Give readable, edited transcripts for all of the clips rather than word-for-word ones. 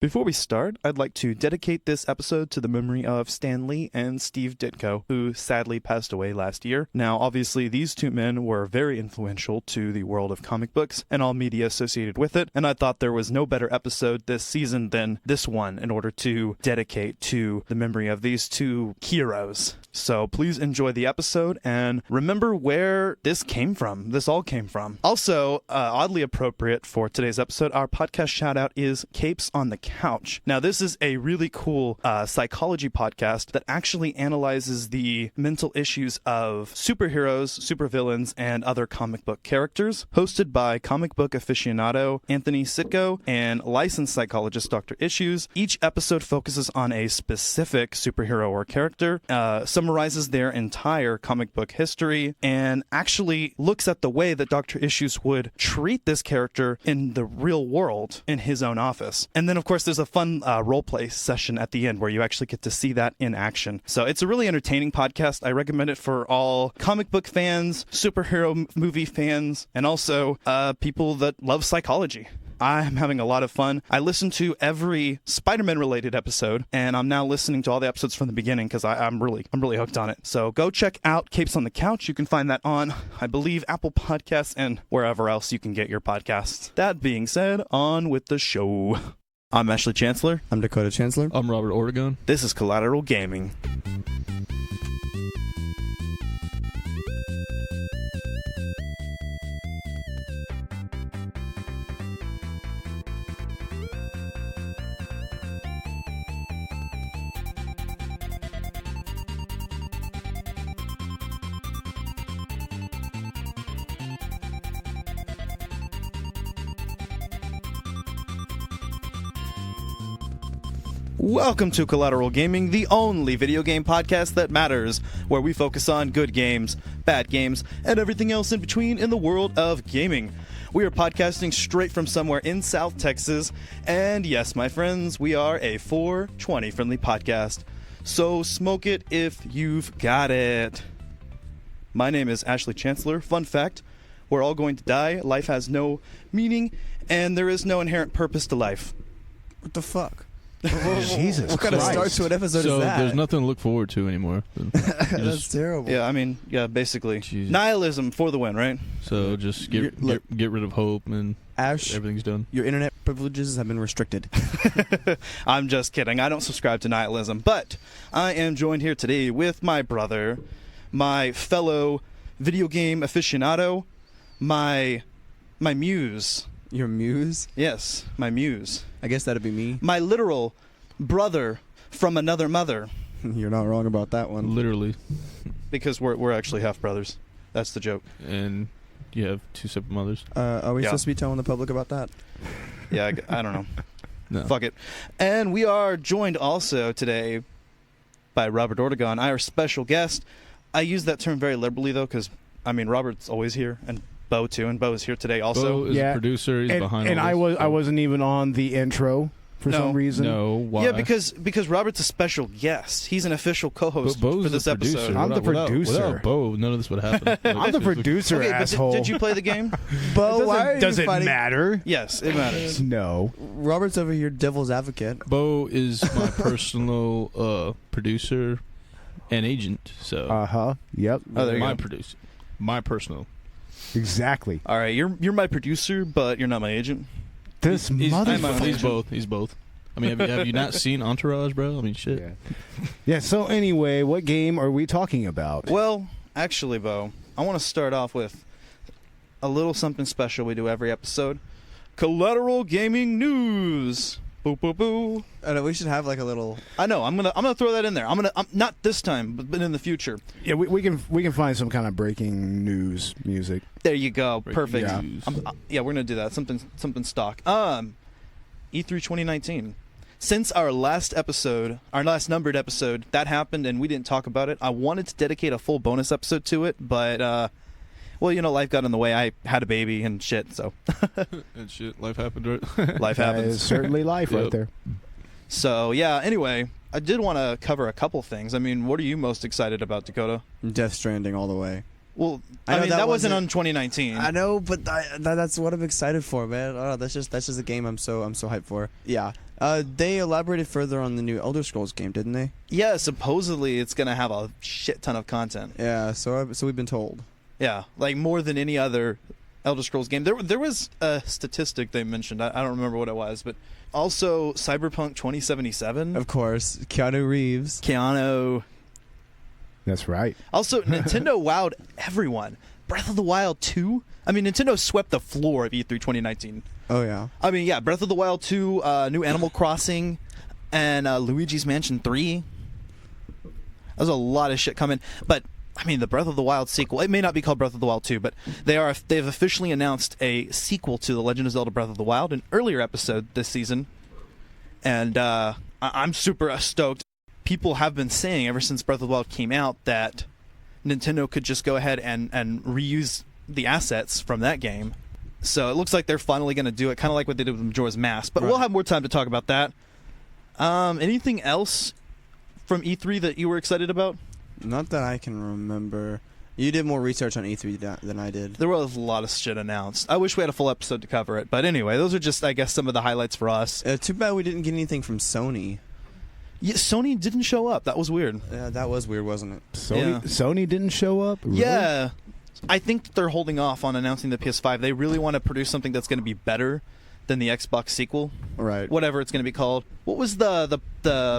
Before we start, I'd like to dedicate this episode to the memory of Stan Lee and Steve Ditko, who sadly passed away last year. Now, obviously, these two men were very influential to the world of comic books and all media associated with it, and I thought there was no better episode this season than this one in order to dedicate to the memory of these two heroes. So please enjoy the episode and remember where this all came from. Also, oddly appropriate for today's episode, our podcast shout-out is Capes on the Couch. Now, this is a really cool psychology podcast that actually analyzes the mental issues of superheroes, supervillains, and other comic book characters, hosted by comic book aficionado Anthony Sitko and licensed psychologist Dr. Issues. Each episode focuses on a specific superhero or character, summarizes their entire comic book history, and actually looks at the way that Dr. Issues would treat this character in the real world in his own office. And then, of course, there's a fun roleplay session at the end where you actually get to see that in action. So it's a really entertaining podcast. I recommend it for all comic book fans, superhero movie fans, and also people that love psychology. I'm having a lot of fun. I listened to every Spider-Man related episode, and I'm now listening to all the episodes from the beginning because I'm really hooked on it. So go check out Capes on the Couch. You can find that on, I believe, Apple Podcasts and wherever else you can get your podcasts. That being said, on with the show. I'm Ashley Chancellor. I'm Dakota Chancellor. I'm Robert Ortegon. This is Collateral Gaming. Welcome to Collateral Gaming, the only video game podcast that matters, where we focus on good games, bad games, and everything else in between in the world of gaming. We are podcasting straight from somewhere in South Texas, and yes, my friends, we are a 420 friendly podcast. So smoke it if you've got it. My name is Ashley Chancellor. Fun fact, we're all going to die, life has no meaning, and there is no inherent purpose to life. What the fuck? Jesus What kind of Christ. start to an episode So is that? there's nothing to look forward to anymore. That's terrible. Yeah, I mean, yeah, basically. Jesus. Nihilism for the win, right? So just get rid of hope and Ash, everything's done. your internet privileges have been restricted. I'm just kidding. I don't subscribe to nihilism. But I am joined here today with my brother, my fellow video game aficionado, my muse. Your muse? Yes, my muse. I guess that'd be me. My literal brother from another mother. You're not wrong about that one. Literally. Because we're actually half brothers. That's the joke. And you have two separate mothers. Are we Yeah. supposed to be telling the public about that? Yeah, I don't know. No. Fuck it. And we are joined also today by Robert Ortegon, our special guest. I use that term very liberally, though, because, I mean, Robert's always here, and Bo, too, and Bo is here today also. Bo is Yeah. a producer. He's behind and all this. I wasn't even on the intro for some reason. No, why? Yeah, because Robert's a special guest. He's an official co-host But Bo's for this the producer. episode. I'm the producer. Without Bo, none of this would happen. I'm the producer, Okay, but asshole. did you play the game? Bo, Does it matter? Yes, it matters. No. Robert's over here, devil's advocate. Bo is my personal producer and agent. So Yep. Oh, there you my go. producer, my personal. Exactly. All right, you're my producer, but you're not my agent. This He's motherfucker. both. He's both. I mean, have you not seen Entourage, bro? I mean, shit. Yeah. So anyway, what game are we talking about? Well, actually, Bo, I want to start off with a little something special we do every episode. Collateral Gaming News. Boo boo boo. I know, we should have like a little... I know. I'm gonna throw that in there. I'm not this time, but in the future. Yeah, we can find some kind of breaking news music. There you go. Breaking Perfect. Yeah. news. Yeah, we're gonna do that. Something stock. E3 2019. Since our last numbered episode, that happened and we didn't talk about it. I wanted to dedicate a full bonus episode to it, but well, you know, life got in the way. I had a baby and shit, so And shit, life happened, right? life That happens. is certainly life right Yep. there. So yeah. Anyway, I did want to cover a couple things. I mean, what are you most excited about, Dakota? Death Stranding all the way. Well, I I know mean, that that wasn't on wasn't- 2019. I know, but that's what I'm excited for, man. Oh, that's just a game I'm so hyped for. Yeah. They elaborated further on the new Elder Scrolls game, didn't they? Yeah, supposedly it's going to have a shit ton of content. Yeah, so we've been told. Yeah, like more than any other Elder Scrolls game. There was a statistic they mentioned. I don't remember what it was, but also Cyberpunk 2077. Of course, Keanu Reeves. Keanu. That's right. Also, Nintendo wowed everyone. Breath of the Wild 2? I mean, Nintendo swept the floor of E3 2019. Oh, yeah. I mean, yeah, Breath of the Wild 2, new Animal Crossing, and Luigi's Mansion 3. There's a lot of shit coming. But, I mean, the Breath of the Wild sequel, it may not be called Breath of the Wild 2, but they've officially announced a sequel to The Legend of Zelda Breath of the Wild, an earlier episode this season. And I'm super stoked. People have been saying ever since Breath of the Wild came out that Nintendo could just go ahead and reuse the assets from that game. So it looks like they're finally going to do it, kind of like what they did with Majora's Mask. But we'll have more time to talk about that. Anything else from E3 that you were excited about? Not that I can remember. You did more research on E3 than I did. There was a lot of shit announced. I wish we had a full episode to cover it. But anyway, those are just, I guess, some of the highlights for us. Too bad we didn't get anything from Sony. Yeah, Sony didn't show up. That was weird. Yeah, that was weird, wasn't it? Sony didn't show up? Really? Yeah. I think they're holding off on announcing the PS5. They really want to produce something that's going to be better than the Xbox sequel. Right. Whatever it's going to be called. What was the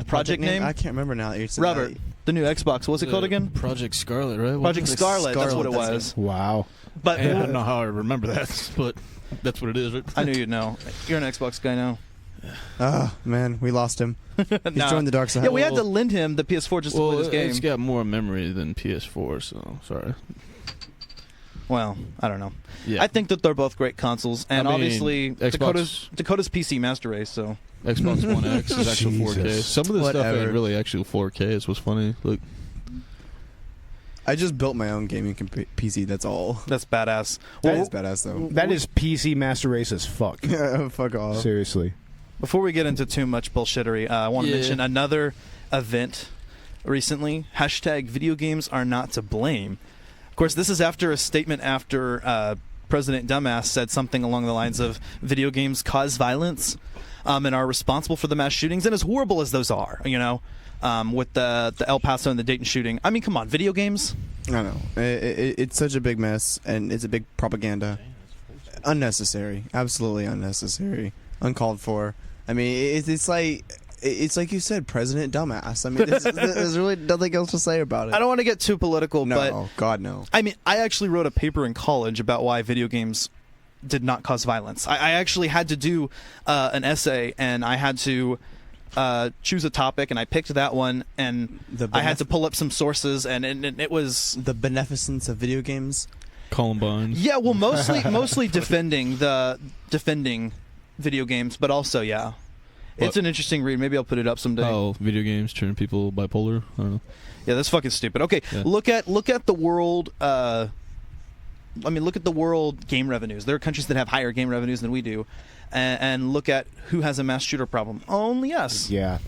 project name? I can't remember now that you said Robert, that. the new Xbox. What was it called again? Project Scarlet, right? Project Scarlet. That's what it Scarlet, was. Wow. But I don't know how I remember that, but that's what it is, right? I knew you'd know. You're an Xbox guy now. Ah, man, we lost him. He's joined the dark side. Yeah, we had to lend him the PS4 just to play this game. It's got more memory than PS4, so sorry. Well, I don't know. Yeah. I think that they're both great consoles, and I mean, obviously Xbox- Dakota's PC master race. So Xbox One X is actual 4K. Jesus. Some of the stuff Whatever. ain't really actual 4K. Is what's funny. Look, I just built my own gaming PC, that's all. that's badass. That Well, is badass, though. That is PC Master Race as fuck. Fuck off. Seriously. before we get into too much bullshittery, I want to Yeah. mention another event recently. # video games are not to blame. Of course, this is after a statement after President Dumbass said something along the lines of video games cause violence and are responsible for the mass shootings. And as horrible as those are, you know, with the El Paso and the Dayton shooting. I mean, come on, video games? I know. It's such a big mess, and it's a big propaganda. Unnecessary. Absolutely unnecessary. Uncalled for. I mean, it's like you said, President Dumbass. I mean, there's really nothing else to say about it. I don't want to get too political, No, but God, no. I mean, I actually wrote a paper in college about why video games did not cause violence. I actually had to do an essay, and I had to choose a topic, and I picked that one, and I had to pull up some sources, and it was The beneficence of video games. Columbine. yeah, well, mostly defending video games, but also it's an interesting read. Maybe I'll put it up someday. Oh, video games turn people bipolar. I don't know. Yeah, that's fucking stupid. Okay, Yeah. look at the world. Look at the world game revenues. There are countries that have higher game revenues than we do, and look at who has a mass shooter problem. Only us. Yeah.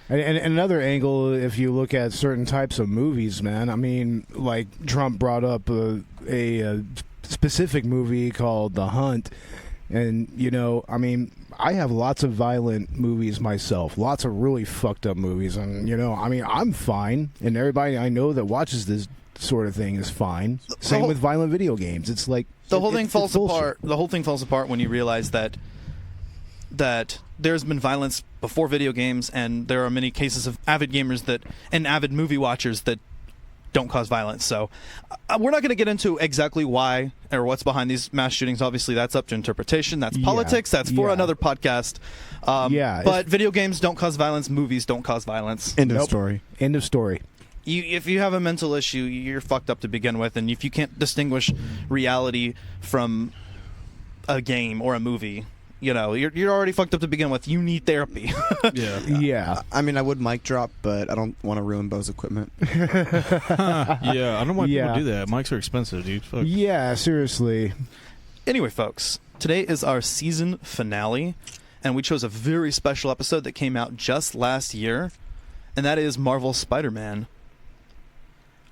And another angle, if you look at certain types of movies, man, I mean, like Trump brought up a specific movie called The Hunt. And, you know, I mean, I have lots of violent movies myself, lots of really fucked up movies. And, you know, I mean, I'm fine. And everybody I know that watches this sort of thing is fine. Same with violent video games. It's like The whole thing it's falls bullshit. apart. The whole thing falls apart when you realize that there's been violence before video games, and there are many cases of avid gamers and avid movie watchers that don't cause violence. So we're not going to get into exactly why or what's behind these mass shootings. Obviously, that's up to interpretation. That's politics. That's for another podcast. But video games don't cause violence. Movies don't cause violence. End of story. End of story. If you have a mental issue, you're fucked up to begin with, and if you can't distinguish reality from a game or a movie, you know, you're already fucked up to begin with. You need therapy. Yeah. Yeah. I mean, I would mic drop, but I don't want to ruin Bo's equipment. Yeah, I don't know why Yeah. people do that. Mics are expensive, dude. Fuck. Yeah, seriously. Anyway, folks, today is our season finale, and we chose a very special episode that came out just last year, and that is Marvel's Spider-Man,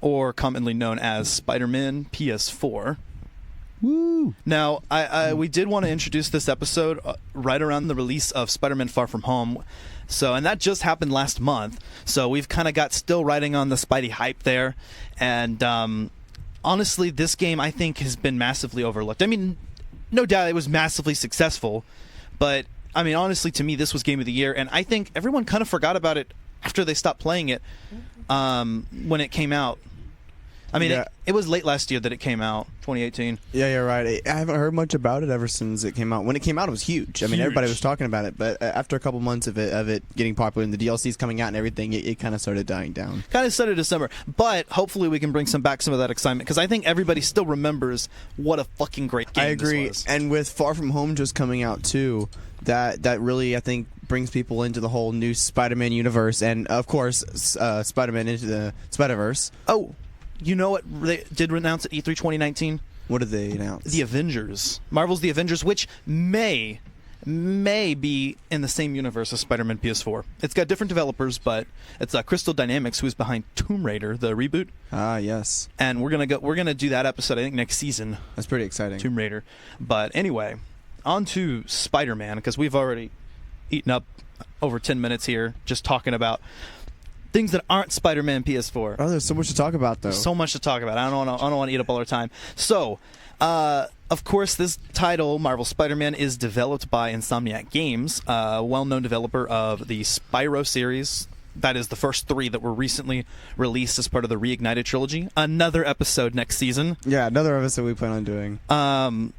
or commonly known as Spider-Man PS4. Woo! Now, we did want to introduce this episode right around the release of Spider-Man Far From Home. And that just happened last month. So we've kind of got still riding on the Spidey hype there. And honestly, this game, I think, has been massively overlooked. I mean, no doubt it was massively successful. But, I mean, honestly, to me, this was Game of the Year. And I think everyone kind of forgot about it after they stopped playing it when it came out. I mean, it was late last year that it came out, 2018. Yeah, you're right. I haven't heard much about it ever since it came out. When it came out, it was huge. I mean, everybody was talking about it. But after a couple months of it getting popular and the DLCs coming out and everything, it kind of started dying down. Kind of started December. But hopefully we can bring some of that excitement. Because I think everybody still remembers what a fucking great game this was. And with Far From Home just coming out, too, that really, I think, brings people into the whole new Spider-Man universe. And, of course, Spider-Man Into the Spider-Verse. Oh, you know what they did announce at E3 2019? What did they announce? The Avengers. Marvel's The Avengers, which may be in the same universe as Spider-Man PS4. It's got different developers, but it's Crystal Dynamics who's behind Tomb Raider, the reboot. Ah, yes. And we're gonna do that episode, I think, next season. That's pretty exciting. Tomb Raider. But anyway, on to Spider-Man, because we've already eaten up over 10 minutes here just talking about things that aren't Spider-Man PS4. Oh, there's so much to talk about, though. So much to talk about. I don't want to eat up all our time. So, of course, this title, Marvel Spider-Man, is developed by Insomniac Games, a well-known developer of the Spyro series. That is the first 3 that were recently released as part of the Reignited trilogy. Another episode next season. Yeah, another episode we plan on doing.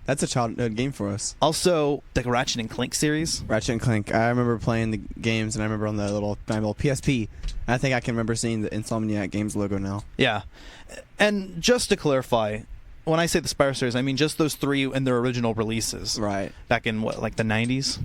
That's a childhood game for us. Also, the Ratchet and Clank series. Ratchet and Clank. I remember playing the games, and I remember on the my little PSP. I think I can remember seeing the Insomniac Games logo now. Yeah. And just to clarify, when I say the Spyro series, I mean just those 3 in their original releases. Right. Back in, what, like the 90s?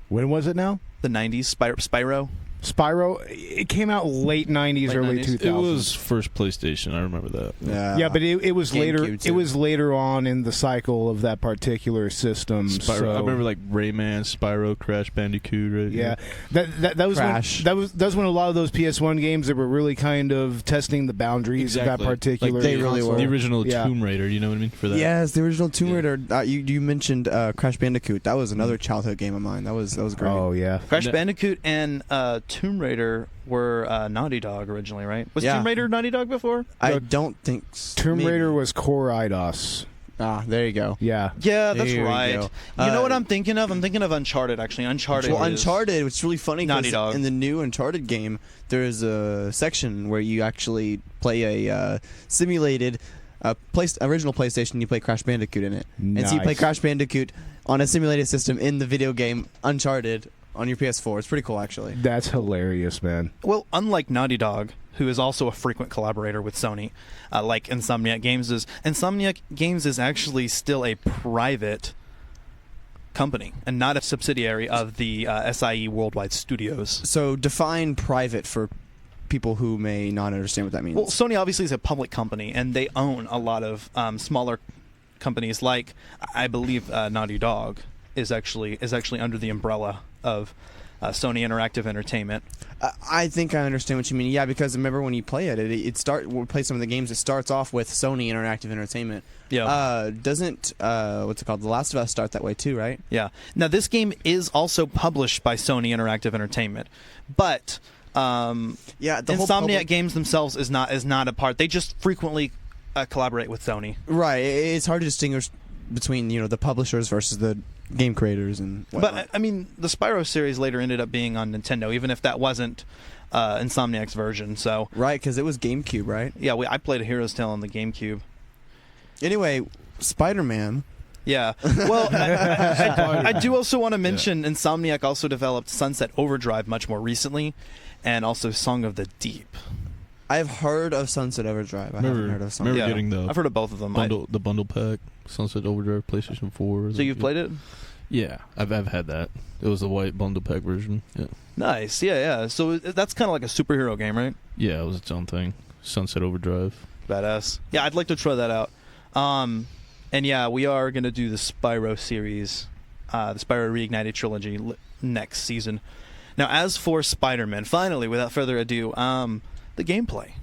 When was it now? The 90s? Spyro? Spyro, it came out late 90s, Late early 90s. 2000s. It was first PlayStation. I remember that. Yeah, but it was later. GameCube, too. It was later on in the cycle of that particular system. Spyro. So, I remember like Rayman, Spyro, Crash Bandicoot. Right? yeah, that was Crash. when, that was when a lot of those PS1 games that were really kind of testing the boundaries of that particular. Like They really console. were. The original Yeah. Tomb Raider. You know what I mean? For that. Yes, the original Tomb Raider. You mentioned Crash Bandicoot. That was another childhood game of mine. That was great. Oh yeah, Crash No. Bandicoot and Tomb Raider were Naughty Dog originally, right? Was Yeah. Tomb Raider Naughty Dog before? I don't think so. Tomb Maybe. Raider was Core IDOS. Ah, there you go. Yeah, Yeah, that's There we right. go. You know what I'm thinking of? I'm thinking of Uncharted, actually. Uncharted. Well, is- Uncharted, it's really funny Naughty because Dog. in the new Uncharted game, there's a section where you actually play a simulated original PlayStation. You play Crash Bandicoot in it, and so you play Nice. Crash Bandicoot on a simulated system in the video game Uncharted on your PS4. It's pretty cool, actually. that's hilarious, man. Well, unlike Naughty Dog, who is also a frequent collaborator with Sony, like Insomniac Games is, Insomniac Games is actually still a private company and not a subsidiary of the SIE Worldwide Studios. So define private for people who may not understand what that means. Well, Sony obviously is a public company, and they own a lot of smaller companies. Like, I believe Naughty Dog is actually under the umbrella of Sony Interactive Entertainment. I think I understand what you mean. Yeah, because remember when you play we'll play some of the games. It starts off with Sony Interactive Entertainment. Yeah. Doesn't what's it called? The Last of Us start that way too, right? Yeah. Now, this game is also published by Sony Interactive Entertainment, but Yeah, the whole Insomniac Games themselves is not a part. They just frequently collaborate with Sony. Right. It's hard to distinguish between the publishers versus the game creators and whatnot. But I mean, the Spyro series later ended up being on Nintendo, even if that wasn't Insomniac's version. So right, because it was GameCube, right? yeah, I played A Hero's Tale on the GameCube. Anyway, Spider-Man. Yeah. Well, I do also want to mention Insomniac also developed Sunset Overdrive much more recently, and also Song of the Deep. I've heard of Sunset Overdrive. I haven't heard of Sunset. Remember getting the I've heard of both of them. the bundle pack, Sunset Overdrive, PlayStation 4. So you've played it? Yeah, I've had that. It was the white bundle pack version. Yeah, Nice. Yeah. So that's kind of like a superhero game, right? yeah, it was its own thing. Sunset Overdrive. Badass. Yeah, I'd like to try that out. And yeah, we are going to do the Spyro series, the Spyro Reignited trilogy next season. Now, as for Spider-Man, finally, without further ado, the gameplay.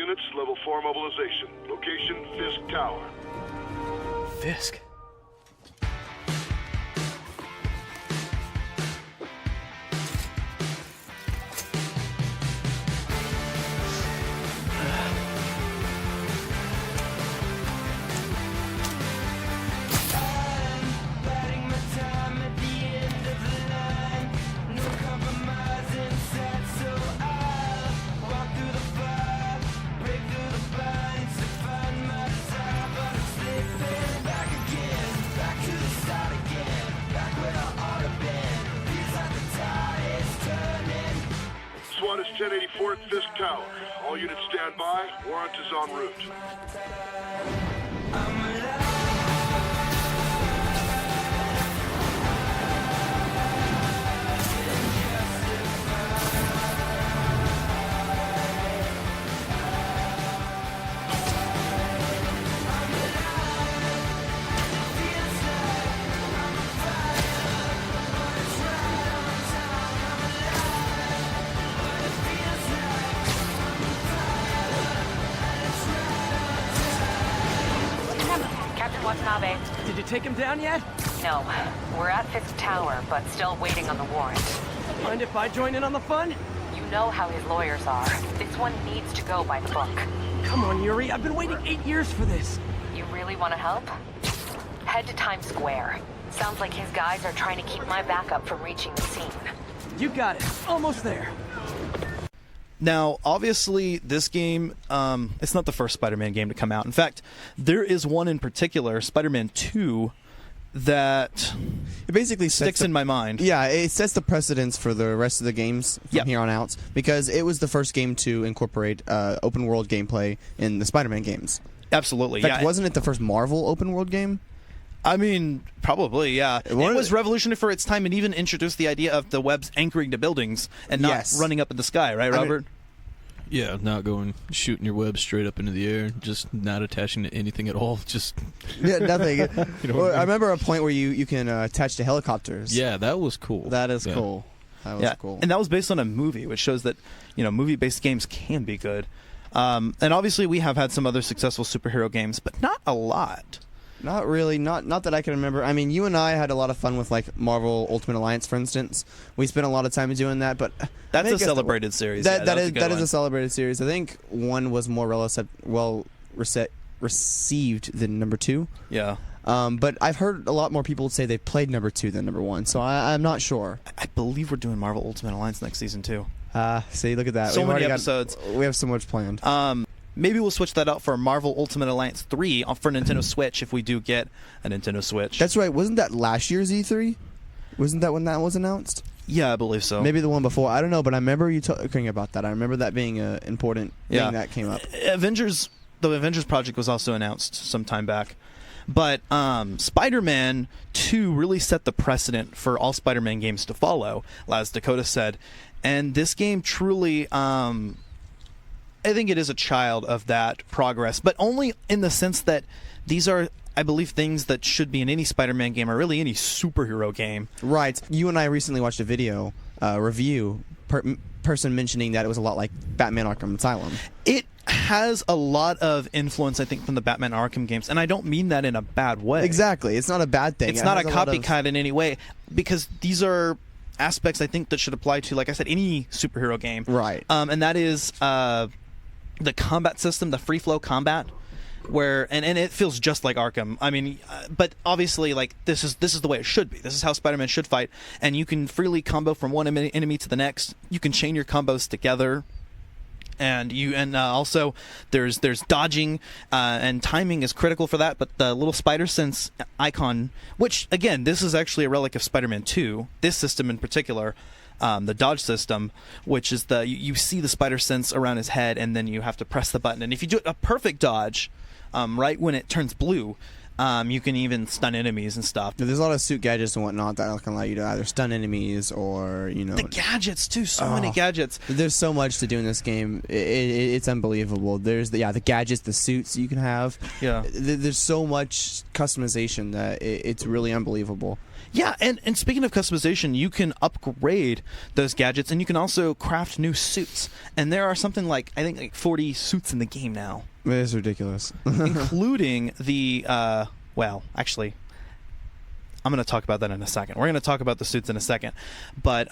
units, level 4 mobilization. Location, Fisk Tower. Fisk? SWAT is 1084 at Fisk Tower. All units stand by. Warrant is en route. Watanabe. Did you take him down yet? No, we're at Fisk Tower, but still waiting on the warrant. Mind if I join in on the fun? You know how his lawyers are. This one needs to go by the book. Come on, Yuri. I've been waiting 8 years for this. You really want to help? Head to Times Square. Sounds like his guys are trying to keep my backup from reaching the scene. You got it. Almost there. Now, obviously, this game, it's not the first Spider-Man game to come out. In fact, there is one in particular, Spider-Man 2, that It basically sticks in my mind. Yeah, it sets the precedence for the rest of the games from here on out, because it was the first game to incorporate open world gameplay in the Spider-Man games. Absolutely, In fact, wasn't it the first Marvel open world game? I mean, probably, yeah. It was revolutionary for its time and even introduced the idea of the webs anchoring to buildings and not running up in the sky, right, Robert? Yeah, not shooting your web straight up into the air, just not attaching to anything at all. Just nothing. I remember a point where you can attach to helicopters. Yeah, that was cool. That is cool. That was cool. And that was based on a movie, which shows that movie-based games can be good. And obviously, we have had some other successful superhero games, but not a lot. Not really. Not that I can remember. I mean, you and I had a lot of fun with like Marvel Ultimate Alliance, for instance. We spent a lot of time doing that, but that's a celebrated series. That is a celebrated series. I think one was more well received than number 2. Yeah. But I've heard a lot more people say they played number 2 than number 1, so I'm not sure. I believe we're doing Marvel Ultimate Alliance next season too. See, look at that. So many episodes. We have so much planned. Maybe we'll switch that out for Marvel Ultimate Alliance 3 for Nintendo Switch if we do get a Nintendo Switch. That's right. Wasn't that last year's E3? Wasn't that when that was announced? Yeah, I believe so. Maybe the one before. I don't know, but I remember you talking about that. I remember that being an important thing that came up. The Avengers project was also announced some time back. But Spider-Man 2 really set the precedent for all Spider-Man games to follow, as Dakota said. And this game truly... I think it is a child of that progress, but only in the sense that these are, I believe, things that should be in any Spider-Man game or really any superhero game. Right. You and I recently watched a video review, person mentioning that it was a lot like Batman Arkham Asylum. It has a lot of influence, I think, from the Batman Arkham games, and I don't mean that in a bad way. Exactly. It's not a bad thing. It's not a copycat in any way, because these are aspects, I think, that should apply to, like I said, any superhero game. Right. And that is... the combat system, the free flow combat, where and it feels just like Arkham. I mean, but obviously, like this is the way it should be. This is how Spider-Man should fight, and you can freely combo from one enemy to the next. You can chain your combos together, and also there's dodging and timing is critical for that. But the little spider sense icon, which again, this is actually a relic of Spider-Man 2. This system in particular. The dodge system, which is you see the spider sense around his head, and then you have to press the button. And if you do a perfect dodge, right when it turns blue, You can even stun enemies and stuff. There's a lot of suit gadgets and whatnot that can allow you to either stun enemies or, The gadgets, too. So many gadgets. There's so much to do in this game. It's unbelievable. There's the gadgets, the suits you can have. Yeah. There's so much customization that it's really unbelievable. Yeah, and speaking of customization, you can upgrade those gadgets, and you can also craft new suits. And there are something like, I think, like 40 suits in the game now. It is ridiculous. Including the, actually, I'm going to talk about that in a second. We're going to talk about the suits in a second. But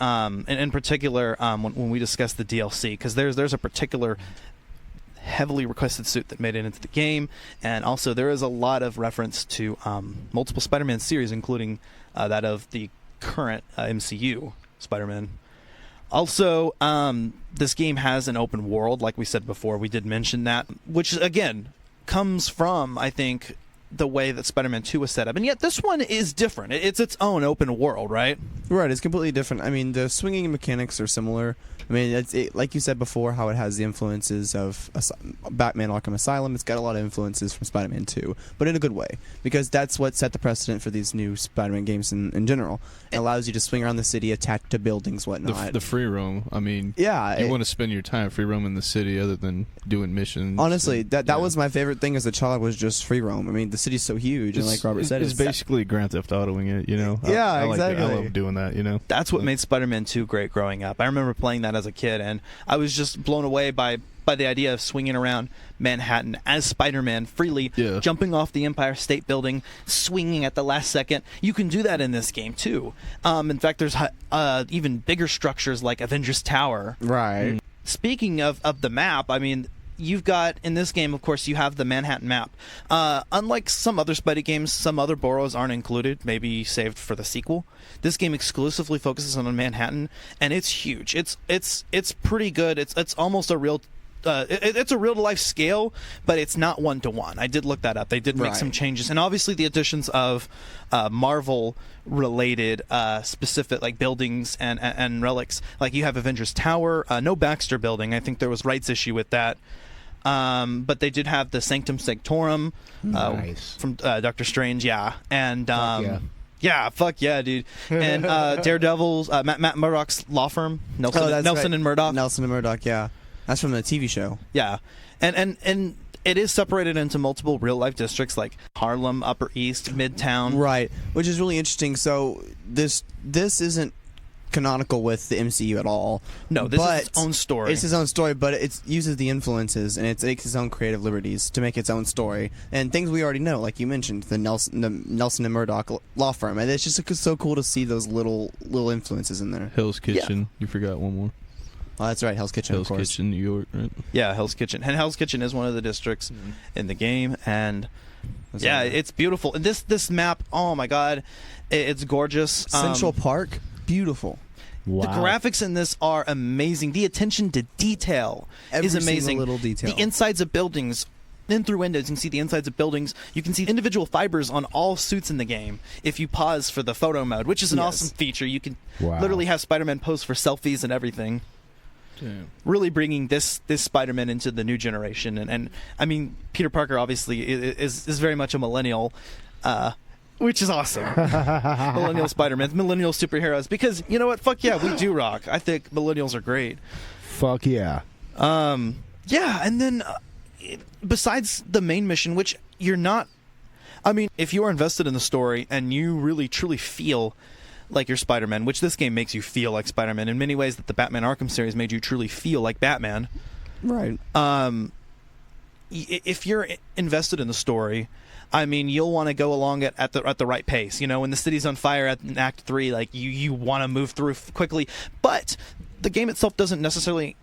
in particular, when we discuss the DLC, because there's a particular heavily requested suit that made it into the game, and also there is a lot of reference to multiple Spider-Man series, including that of the current MCU Spider-Man. Also, this game has an open world, like we said before. We did mention that, which again comes from, I think, the way that Spider-Man 2 was set up. And yet this one is different. It's its own open world, right? Right, it's completely different. I mean, the swinging mechanics are similar. I mean, like you said before, how it has the influences of Batman Arkham Asylum. It's got a lot of influences from Spider-Man 2, but in a good way, because that's what set the precedent for these new Spider-Man games in general. It allows you to swing around the city, attack to buildings, whatnot. The free roam. I mean, yeah, you want to spend your time free roaming the city other than doing missions. Honestly, that was my favorite thing as a child, was just free roam. I mean, the city's so huge, and like Robert said, it's basically Grand Theft Autoing it, you know? Yeah, exactly. I love doing that, you know? That's what made Spider-Man 2 great growing up. I remember playing that as a kid, and I was just blown away by the idea of swinging around Manhattan as Spider-Man freely, jumping off the Empire State Building, swinging at the last second. You can do that in this game, too. In fact, there's even bigger structures like Avengers Tower. Right. Speaking of the map, I mean, you've got, in this game, of course, you have the Manhattan map. Unlike some other Spidey games, some other boroughs aren't included, maybe saved for the sequel. This game exclusively focuses on Manhattan, and it's huge. It's pretty good. It's almost a real... it's a real-to-life scale, but it's not one-to-one. I did look that up. They did make some changes. And obviously the additions of Marvel-related specific like buildings and relics. Like you have Avengers Tower, no Baxter Building. I think there was rights issue with that. But they did have the Sanctum Sanctorum from Doctor Strange, and fuck yeah, dude. And Daredevil's Matt Murdock's law firm, Nelson and Murdock. Nelson and Murdock, yeah, that's from the TV show. Yeah, and it is separated into multiple real life districts like Harlem, Upper East, Midtown. Right, which is really interesting. So this isn't canonical with the MCU at all. No, this is its own story. It's its own story, but it uses the influences and it takes its own creative liberties to make its own story and things we already know, like you mentioned, the Nelson and Murdock law firm, and it's just so cool to see those little influences in there. Hell's Kitchen. Yeah. You forgot one more. Oh, that's right, Hell's Kitchen. Hell's of course. Kitchen, New York. Right? Yeah, Hell's Kitchen, and Hell's Kitchen is one of the districts in the game, and it's beautiful. And this map, oh my god, it's gorgeous. Central Park, beautiful. Wow. The graphics in this are amazing. The attention to detail is amazing. Every little detail. The insides of buildings, in through windows, you can see the insides of buildings. You can see individual fibers on all suits in the game if you pause for the photo mode, which is an awesome feature. You can literally have Spider-Man pose for selfies and everything. Damn. Really bringing this Spider-Man into the new generation. And I mean, Peter Parker obviously is very much a millennial, which is awesome. Millennial Spider-Man, millennial superheroes. Because, you know what? Fuck yeah, we do rock. I think millennials are great. Fuck yeah. Yeah, and then besides the main mission, which you're not... I mean, if you are invested in the story and you really, truly feel like you're Spider-Man, which this game makes you feel like Spider-Man in many ways that the Batman Arkham series made you truly feel like Batman. Right. If you're invested in the story... I mean, you'll want to go along at the right pace. You know, when the city's on fire in Act 3, like, you want to move through quickly. But the game itself doesn't necessarily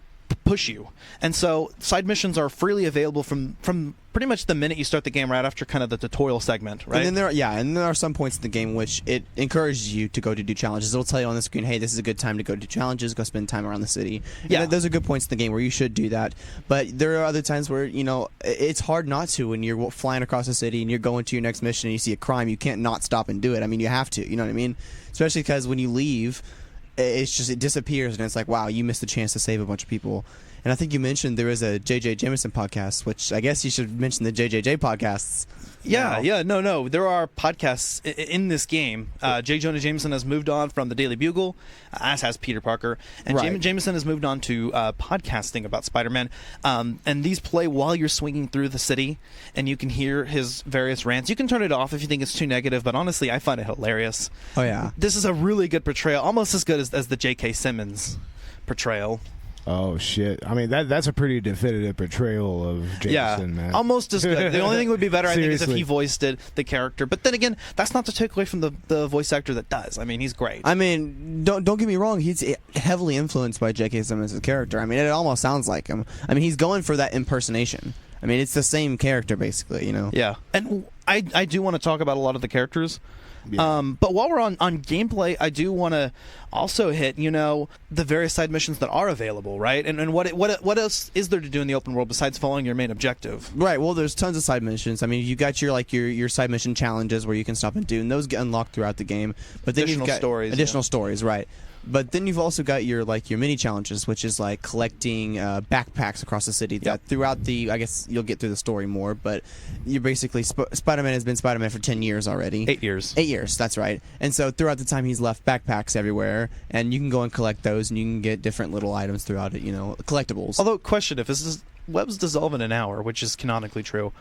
push you. And so side missions are freely available from pretty much the minute you start the game, right after kind of the tutorial segment, right? And then there are some points in the game which it encourages you to go to do challenges. It'll tell you on the screen, hey, this is a good time to go do challenges, go spend time around the city. Yeah. And those are good points in the game where you should do that. But there are other times where, you know, it's hard not to when you're flying across the city and you're going to your next mission and you see a crime. You can't not stop and do it. I mean, you have to, you know what I mean? Especially because when you leave, it disappears and it's like, wow, you missed the chance to save a bunch of people. And I think you mentioned there is a J.J. Jameson podcast, which I guess you should mention the JJJ podcasts. No. There are podcasts in this game. J. Jonah Jameson has moved on from the Daily Bugle, as has Peter Parker. And Jameson has moved on to podcasting about Spider-Man. And these play while you're swinging through the city, and you can hear his various rants. You can turn it off if you think it's too negative, but honestly, I find it hilarious. Oh, yeah. This is a really good portrayal, almost as good as the J.K. Simmons portrayal. Oh shit! I mean that's a pretty definitive portrayal of Jameson, man. Almost as good. The only thing would be better, I think, is if he voiced the character. But then again, that's not to take away from the voice actor that does. I mean, he's great. I mean, don't get me wrong. He's heavily influenced by J.K. Simmons' character. I mean, it almost sounds like him. I mean, he's going for that impersonation. I mean, it's the same character basically, you know. Yeah, and I do want to talk about a lot of the characters. Yeah. But while we're on gameplay, I do want to also hit, the various side missions that are available, right? And what else is there to do in the open world besides following your main objective? Right. Well, there's tons of side missions. I mean, you got your side mission challenges where you can stop and do, and those get unlocked throughout the game. But then additional stories. Additional stories, right? But then you've also got your mini challenges, which is like collecting backpacks across the city. That throughout I guess you'll get through the story more, but you're basically Spider-Man has been Spider-Man for 10 years already. 8 years. 8 years, that's right. And so throughout the time he's left backpacks everywhere, and you can go and collect those, and you can get different little items throughout it, collectibles. Although, question: if webs dissolve in an hour, which is canonically true,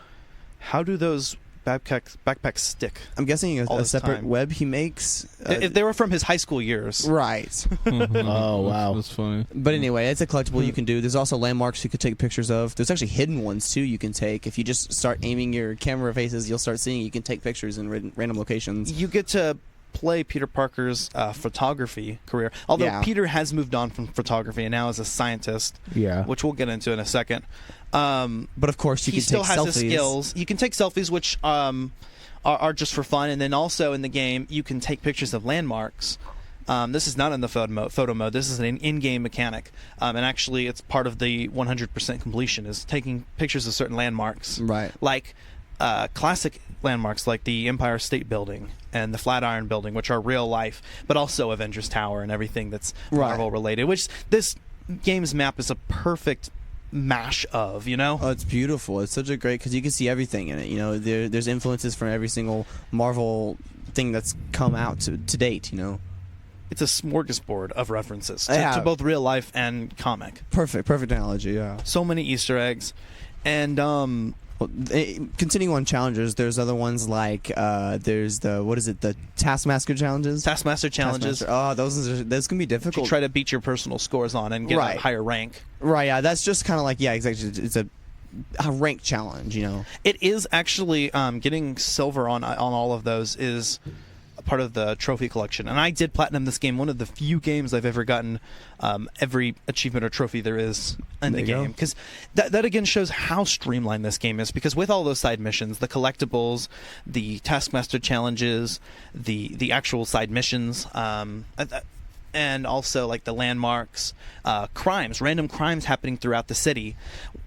how do those backpacks stick? I'm guessing a separate web he makes. If they were from his high school years. Right. Oh, wow. That's funny. But anyway, it's a collectible you can do. There's also landmarks you could take pictures of. There's actually hidden ones, too, you can take. If you just start aiming your camera faces, you'll start seeing you can take pictures in random locations. You get to play Peter Parker's photography career. Although Peter has moved on from photography and now is a scientist, which we'll get into in a second. But of course, he still can take has selfies. his skills. You can take selfies, which are just for fun, and then also in the game you can take pictures of landmarks. This is not in the photo mode. This is an in-game mechanic, and actually it's part of the 100% completion is taking pictures of certain landmarks, right? Like classic landmarks like the Empire State Building and the Flatiron Building, which are real life, but also Avengers Tower and everything that's Marvel related. Which this game's map is a perfect mash of, Oh, it's beautiful. It's such a great, because you can see everything in it. There's influences from every single Marvel thing that's come out to date. It's a smorgasbord of references to both real life and comic. Perfect analogy. Yeah. So many Easter eggs, and continuing on challenges, there's other ones like there's the Taskmaster challenges. Oh, those can be difficult. You try to beat your personal scores on and get a higher rank. Right. Yeah. That's just kind of like exactly. It's a rank challenge. It is actually getting silver on all of those is part of the trophy collection, and I did platinum this game. One of the few games I've ever gotten every achievement or trophy there is in the game, because that again shows how streamlined this game is, because with all those side missions, the collectibles, the Taskmaster challenges, the actual side missions, and also like the landmarks, random crimes happening throughout the city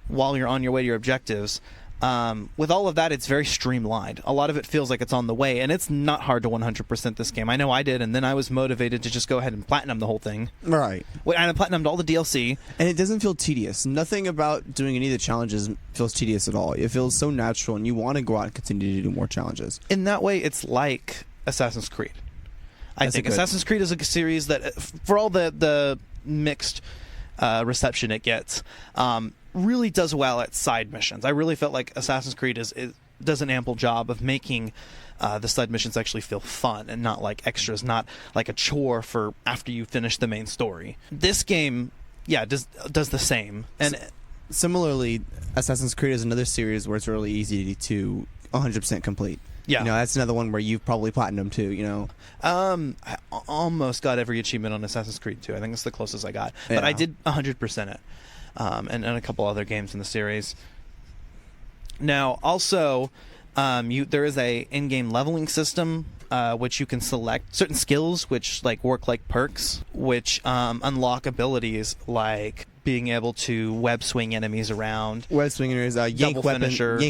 while you're on your way to your objectives. With all of that, it's very streamlined. A lot of it feels like it's on the way, and it's not hard to 100% this game. I know I did, and then I was motivated to just go ahead and platinum the whole thing. Right. I platinumed all the DLC. And it doesn't feel tedious. Nothing about doing any of the challenges feels tedious at all. It feels so natural, and you want to go out and continue to do more challenges. In that way, it's like Assassin's Creed. I think Assassin's Creed is a series that, for all the mixed reception it gets, really does well at side missions. I really felt like Assassin's Creed does an ample job of making the side missions actually feel fun and not like extras, not like a chore for after you finish the main story. This game, does the same. And similarly, Assassin's Creed is another series where it's really easy to 100% complete. Yeah, that's another one where you've probably platinumed too. I almost got every achievement on Assassin's Creed 2. I think that's the closest I got, but I did 100% it. And a couple other games in the series. Now, also, there is a in-game leveling system, which you can select certain skills, which work like perks, which unlock abilities like being able to web swing enemies around, web swingers, yank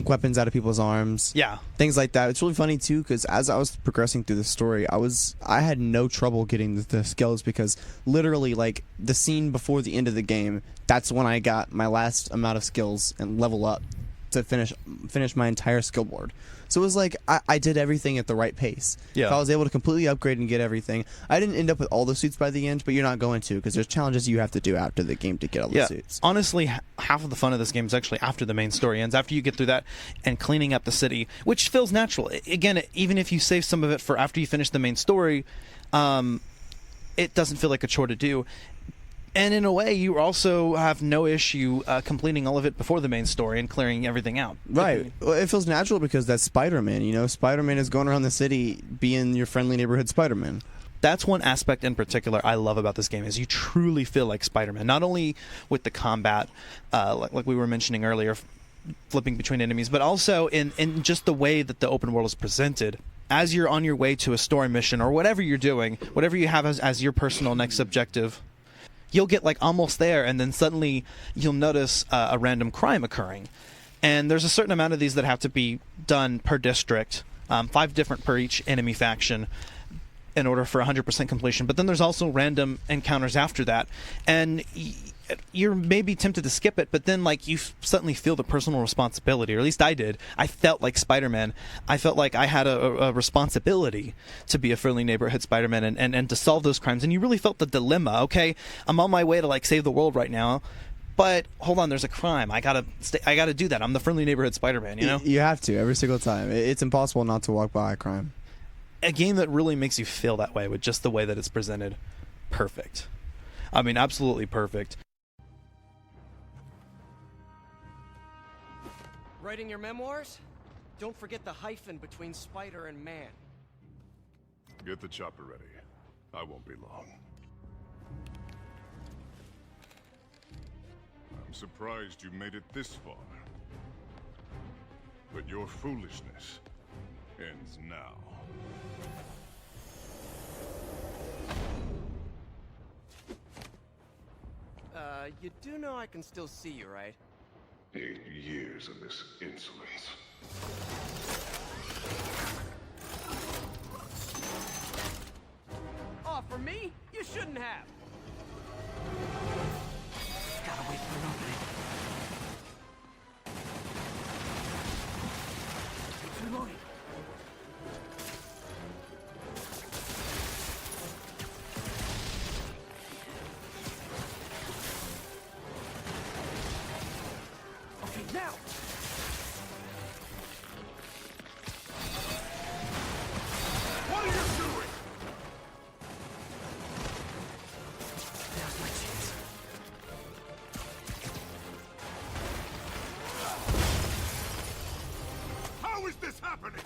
weapons out of people's arms, things like that. It's really funny too, because as I was progressing through the story, I had no trouble getting the skills, because literally the scene before the end of the game, that's when I got my last amount of skills and level up. to finish my entire skill board. So it was like I did everything at the right pace. Yeah. So I was able to completely upgrade and get everything. I didn't end up with all the suits by the end, but you're not going to, because there's challenges you have to do after the game to get all the suits. Honestly, half of the fun of this game is actually after the main story ends, after you get through that and cleaning up the city, which feels natural. Again, even if you save some of it for after you finish the main story, it doesn't feel like a chore to do. And in a way, you also have no issue completing all of it before the main story and clearing everything out. Right. Well, it feels natural because that's Spider-Man. You know, Spider-Man is going around the city being your friendly neighborhood Spider-Man. That's one aspect in particular I love about this game, is you truly feel like Spider-Man. Not only with the combat, like we were mentioning earlier, flipping between enemies, but also in just the way that the open world is presented. As you're on your way to a story mission or whatever you're doing, whatever you have as your personal next objective, you'll get like almost there, and then suddenly you'll notice a random crime occurring. And there's a certain amount of these that have to be done per district, 5 different per each enemy faction, in order for 100% completion. But then there's also random encounters after that, and you're maybe tempted to skip it, but then like you suddenly feel the personal responsibility, or at least I did. I felt like Spider-Man. I felt like I had a responsibility to be a friendly neighborhood Spider-Man and to solve those crimes. And you really felt the dilemma. Okay, I'm on my way to like save the world right now, but hold on, there's a crime. I gotta do that. I'm the friendly neighborhood Spider-Man. You know, you have to every single time. It's impossible not to walk by a crime. A game that really makes you feel that way with just the way that it's presented. Perfect. I mean, absolutely perfect. Writing your memoirs? Don't forget the hyphen between spider and man. Get the chopper ready. I won't be long. I'm surprised you made it this far. But your foolishness ends now. You do know I can still see you, right? 8 years of this insolence. Oh, for me? You shouldn't have. Gotta wait for an opening. It's reloading. Now! What are you doing? Now's my chance. How is this happening?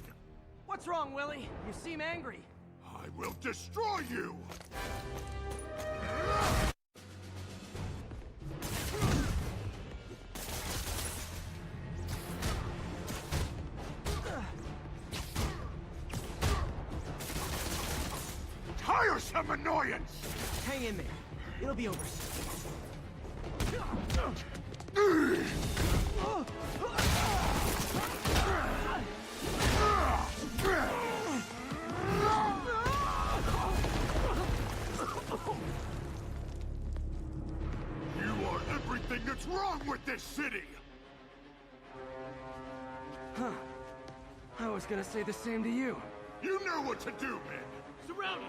What's wrong, Willie? You seem angry. I will destroy you! Tiresome annoyance! Hang in there. It'll be over soon. You are everything that's wrong with this city! Huh. I was gonna say the same to you. You know what to do, man! Surrounded!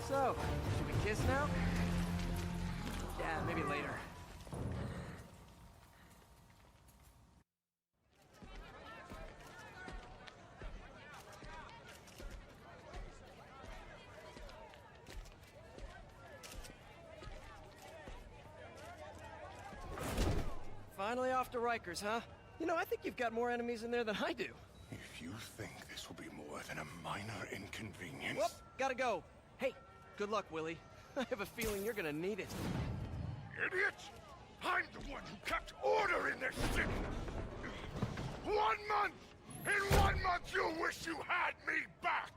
So, should we kiss now? Yeah, maybe later. Finally off to Rikers, huh? You know, I think you've got more enemies in there than I do. If you think this will be more than a minor inconvenience... Whoop, gotta go. Hey, good luck, Willie. I have a feeling you're gonna need it. Idiots! I'm the one who kept order in this city! 1 month! In 1 month you'll wish you had me back!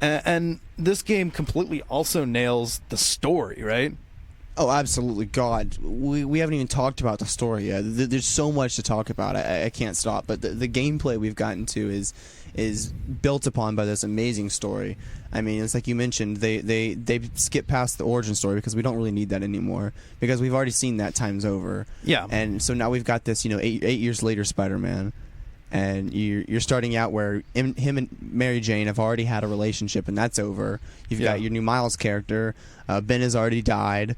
And this game completely also nails the story, right? Oh, absolutely. God, we haven't even talked about the story yet. There's so much to talk about. I can't stop. But the gameplay we've gotten to is built upon by this amazing story. I mean, it's like you mentioned, they skip past the origin story because we don't really need that anymore because we've already seen that times over. Yeah. And so now we've got this, 8 years later Spider-Man. And you're starting out where him and Mary Jane have already had a relationship, and that's over. You've got your new Miles character. Ben has already died.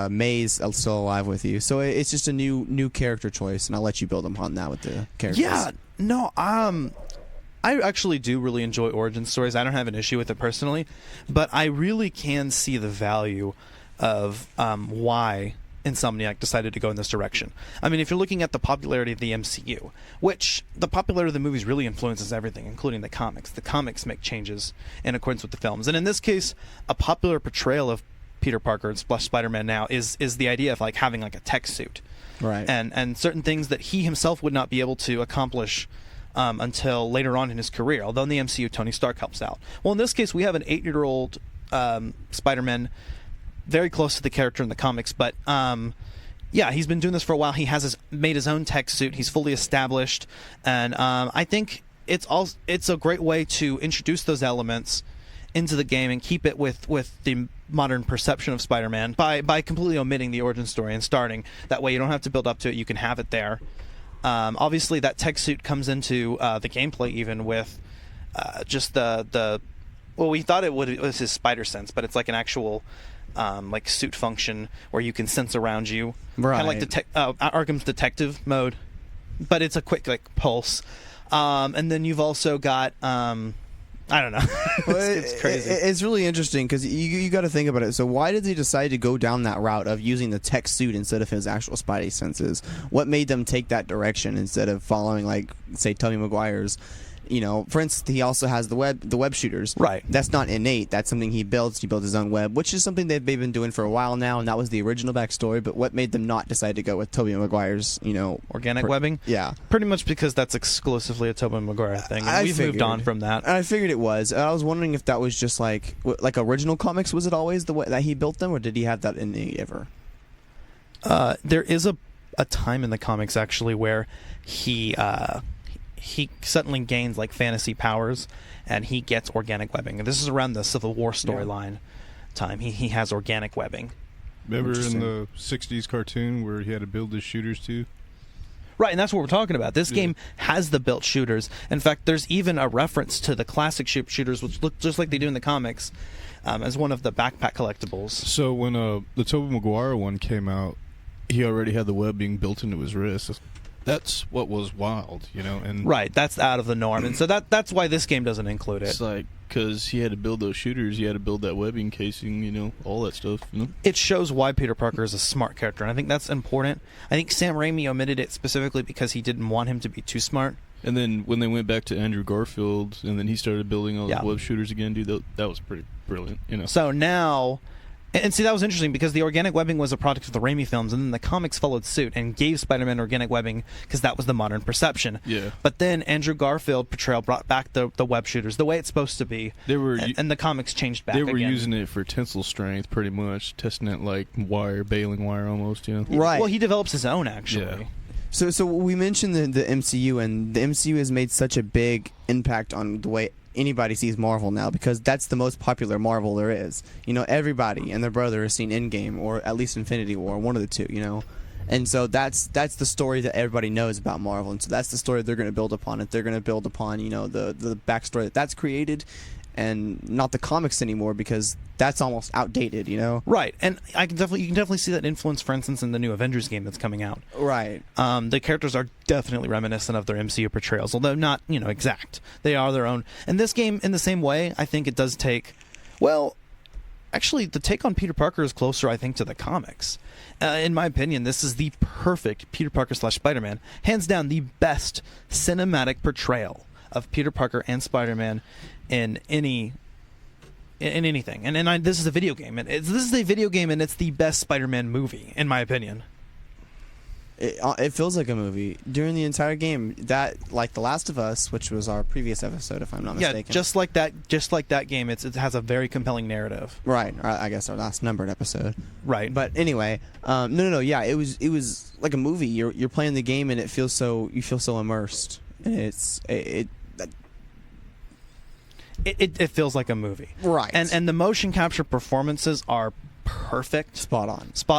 May's still alive with you. So it's just a new character choice, and I'll let you build upon that with the characters. Yeah, no, I actually do really enjoy origin stories. I don't have an issue with it personally, but I really can see the value of why Insomniac decided to go in this direction. I mean, if you're looking at the popularity of the MCU, which the popularity of the movies really influences everything, including the comics. The comics make changes in accordance with the films. And in this case, a popular portrayal of Peter Parker / Spider-Man now is the idea of like having like a tech suit. Right. And certain things that he himself would not be able to accomplish until later on in his career. Although in the MCU, Tony Stark helps out. Well, in this case, we have an 8-year-old Spider-Man, very close to the character in the comics, but yeah, he's been doing this for a while. He has made his own tech suit. He's fully established, and I think it's a great way to introduce those elements into the game and keep it with the modern perception of Spider-Man by completely omitting the origin story and starting. That way you don't have to build up to it. You can have it there. Obviously, that tech suit comes into the gameplay even with just the well, we thought it was his spider sense, but it's like an actual like suit function where you can sense around you, right? Kind of like Arkham's detective mode, but it's a quick like pulse. And then you've also got I don't know. It's crazy. It's really interesting because you got to think about it. So why did they decide to go down that route of using the tech suit instead of his actual Spidey senses? What made them take that direction instead of following, like, say, Tobey Maguire's? For instance, he also has the web shooters. Right. That's not innate. That's something he builds. He builds his own web, which is something they've been doing for a while now, and that was the original backstory. But what made them not decide to go with Tobey Maguire's, organic webbing? Yeah. Pretty much because that's exclusively a Tobey Maguire thing. And we've moved on from that. I figured it was. I was wondering if that was just like original comics. Was it always the way that he built them, or did he have that in the ever? There is a time in the comics actually where he suddenly gains like fantasy powers and he gets organic webbing. And this is around the Civil War storyline time. He has organic webbing. Remember in the 60s cartoon where he had to build his shooters too? Right, and that's what we're talking about. This game has the built shooters. In fact, there's even a reference to the classic shooters, which look just like they do in the comics, as one of the backpack collectibles. So when the Tobey Maguire one came out, he already had the webbing built into his wrist. That's what was wild, and right, that's out of the norm, and so that's why this game doesn't include it. It's like because he had to build those shooters, he had to build that webbing casing, all that stuff. It shows why Peter Parker is a smart character, and I think that's important. I think Sam Raimi omitted it specifically because he didn't want him to be too smart. And then when they went back to Andrew Garfield, and then he started building all the web shooters again, dude, that was pretty brilliant. So now. And see, that was interesting because the organic webbing was a product of the Raimi films, and then the comics followed suit and gave Spider-Man organic webbing because that was the modern perception. Yeah. But then Andrew Garfield portrayal brought back the web shooters the way it's supposed to be. And the comics changed back. They were again. using it for tensile strength, pretty much, testing it like baling wire almost. Right. Well, he develops his own actually. Yeah. So we mentioned the MCU, and the MCU has made such a big impact on the way anybody sees Marvel now because that's the most popular Marvel there is. Everybody and their brother has seen Endgame or at least Infinity War, one of the two. And so that's the story that everybody knows about Marvel, and so that's the story they're going to build upon. They're going to build upon the backstory that's created, and not the comics anymore because that's almost outdated. Right, and you can definitely see that influence, for instance, in the new Avengers game that's coming out. Right. The characters are definitely reminiscent of their MCU portrayals, although not exact. They are their own. And this game, in the same way, I think it does take. Well, actually, the take on Peter Parker is closer, I think, to the comics. In my opinion, this is the perfect Peter Parker / Spider-Man. Hands down, the best cinematic portrayal of Peter Parker and Spider-Man in anything. And this is a video game. This is a video game, and it's the best Spider-Man movie, in my opinion. It feels like a movie during the entire game. That, like The Last of Us, which was our previous episode, if I'm not mistaken. Yeah, just like that game, it has a very compelling narrative. Right. I guess our last numbered episode. Right. But anyway, no. Yeah, it was like a movie. You're playing the game, and you feel so immersed. And it feels like a movie. Right. And the motion capture performances are perfect. Spot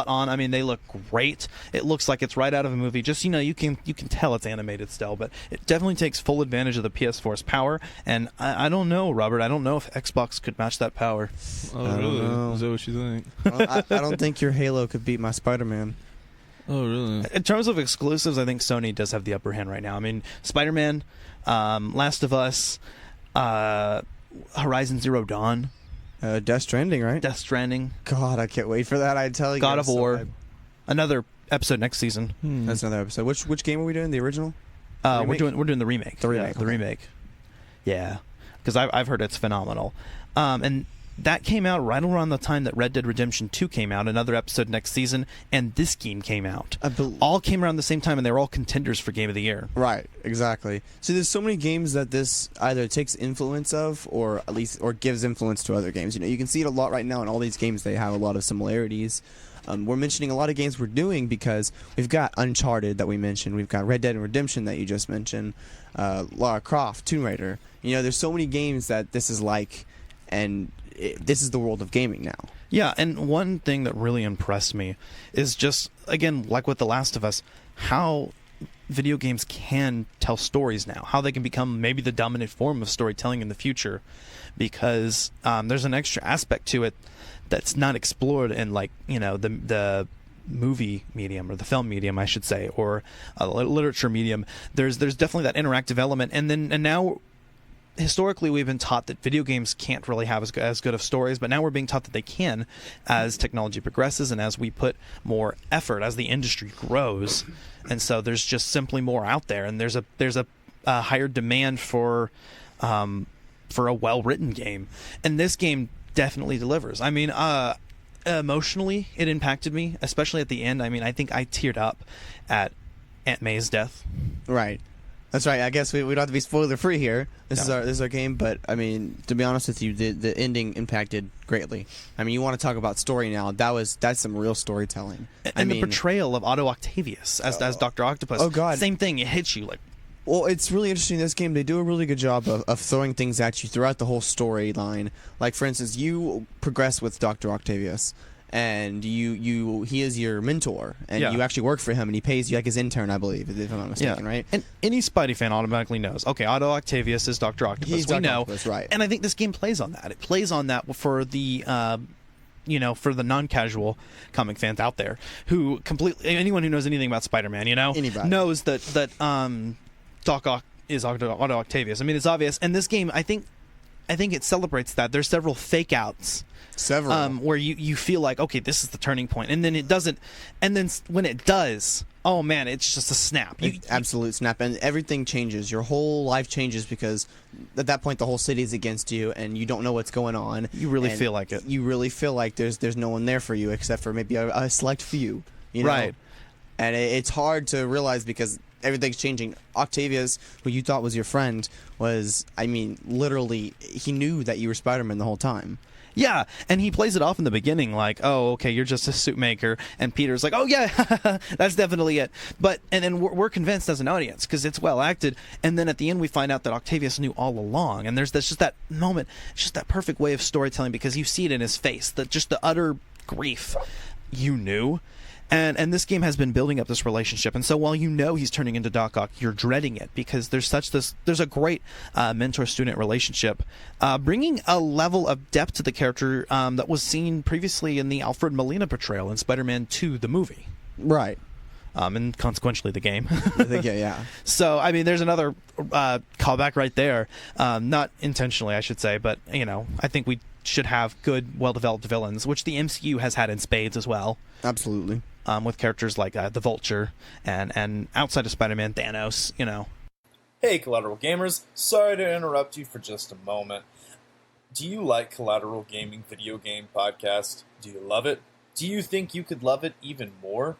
on. I mean, they look great. It looks like it's right out of a movie. Just, you can tell it's animated still, but it definitely takes full advantage of the PS4's power. And I don't know, Robert. I don't know if Xbox could match that power. Oh, really? Is that what you think? Well, I don't think your Halo could beat my Spider-Man. Oh, really? In terms of exclusives, I think Sony does have the upper hand right now. I mean, Spider-Man, Last of Us, Horizon Zero Dawn. Death Stranding, right? Death Stranding. God, I can't wait for that. I tell you. God of War. Another episode next season. That's another episode. Which game are we doing? The original? We're doing the remake. The remake. Yeah, the remake. Yeah, because I've heard it's phenomenal. And that came out right around the time that Red Dead Redemption 2 came out. Another episode next season, and this game came out. All came around the same time, and they were all contenders for Game of the Year. Right, exactly. So there's so many games that this either takes influence of, or at least gives influence to other games. You can see it a lot right now in all these games. They have a lot of similarities. We're mentioning a lot of games we're doing because we've got Uncharted that we mentioned. We've got Red Dead Redemption that you just mentioned. Lara Croft, Tomb Raider. There's so many games that this is like, and this is the world of gaming now. Yeah, and one thing that really impressed me is just, again, like with The Last of Us, how video games can tell stories now, how they can become maybe the dominant form of storytelling in the future, because there's an extra aspect to it that's not explored in, like, the movie medium, or the film medium, I should say, or a literature medium. There's definitely that interactive element, and now historically we've been taught that video games can't really have as good of stories, but now we're being taught that they can as technology progresses and as we put more effort, as the industry grows. And so there's just simply more out there, and there's a higher demand for a well-written game, and this game definitely delivers. I mean, emotionally it impacted me, especially at the end. I mean, I think I teared up at Aunt May's death. Right. That's right. I guess we don't have to be spoiler free here. This is our game, but I mean, to be honest with you, the ending impacted greatly. I mean, you want to talk about story now? That's some real storytelling. And the portrayal of Otto Octavius as Dr. Octopus. Oh God, same thing. It hits you like. Well, it's really interesting. This game, they do a really good job of throwing things at you throughout the whole storyline. Like, for instance, you progress with Dr. Octavius, and he is your mentor, and you actually work for him, and he pays you like his intern, I believe, if I'm not mistaken, right? And any Spidey fan automatically knows, okay, Otto Octavius is Dr. Octopus. He's Dr. Octopus, right? And I think this game plays on that. It plays on that for the for the non-casual comic fans out there who anyone who knows anything about Spider-Man, Anybody. knows that Doc Ock is Otto Octavius. I mean, it's obvious. And this game, I think it celebrates that. There's several fake outs. Where you feel like, okay, this is the turning point, and then it doesn't, and then when it does, oh man, it's just a snap. Absolute snap, and everything changes. Your whole life changes because at that point the whole city is against you, and you don't know what's going on. You really feel like it. You really feel like there's no one there for you except for maybe a select few. Right. And it's hard to realize because everything's changing. Octavius, who you thought was your friend, literally, he knew that you were Spider-Man the whole time. Yeah, and he plays it off in the beginning like, oh, okay, you're just a suit maker, and Peter's like, oh yeah, that's definitely it. And then we're convinced as an audience because it's well acted, and then at the end we find out that Octavius knew all along, and there's just that moment, just that perfect way of storytelling because you see it in his face, just the utter grief. You knew. And this game has been building up this relationship, and so while he's turning into Doc Ock, you're dreading it because there's a great mentor-student relationship, bringing a level of depth to the character that was seen previously in the Alfred Molina portrayal in Spider-Man 2, the movie. Right. And consequentially the game. Yeah. So, I mean, there's another callback right there. Not intentionally, I should say, but, I think we should have good, well-developed villains, which the MCU has had in spades as well. Absolutely. With characters like the Vulture and outside of Spider-Man, Thanos, you know. Hey, Collateral Gamers. Sorry to interrupt you for just a moment. Do you like Collateral Gaming video game podcast? Do you love it? Do you think you could love it even more?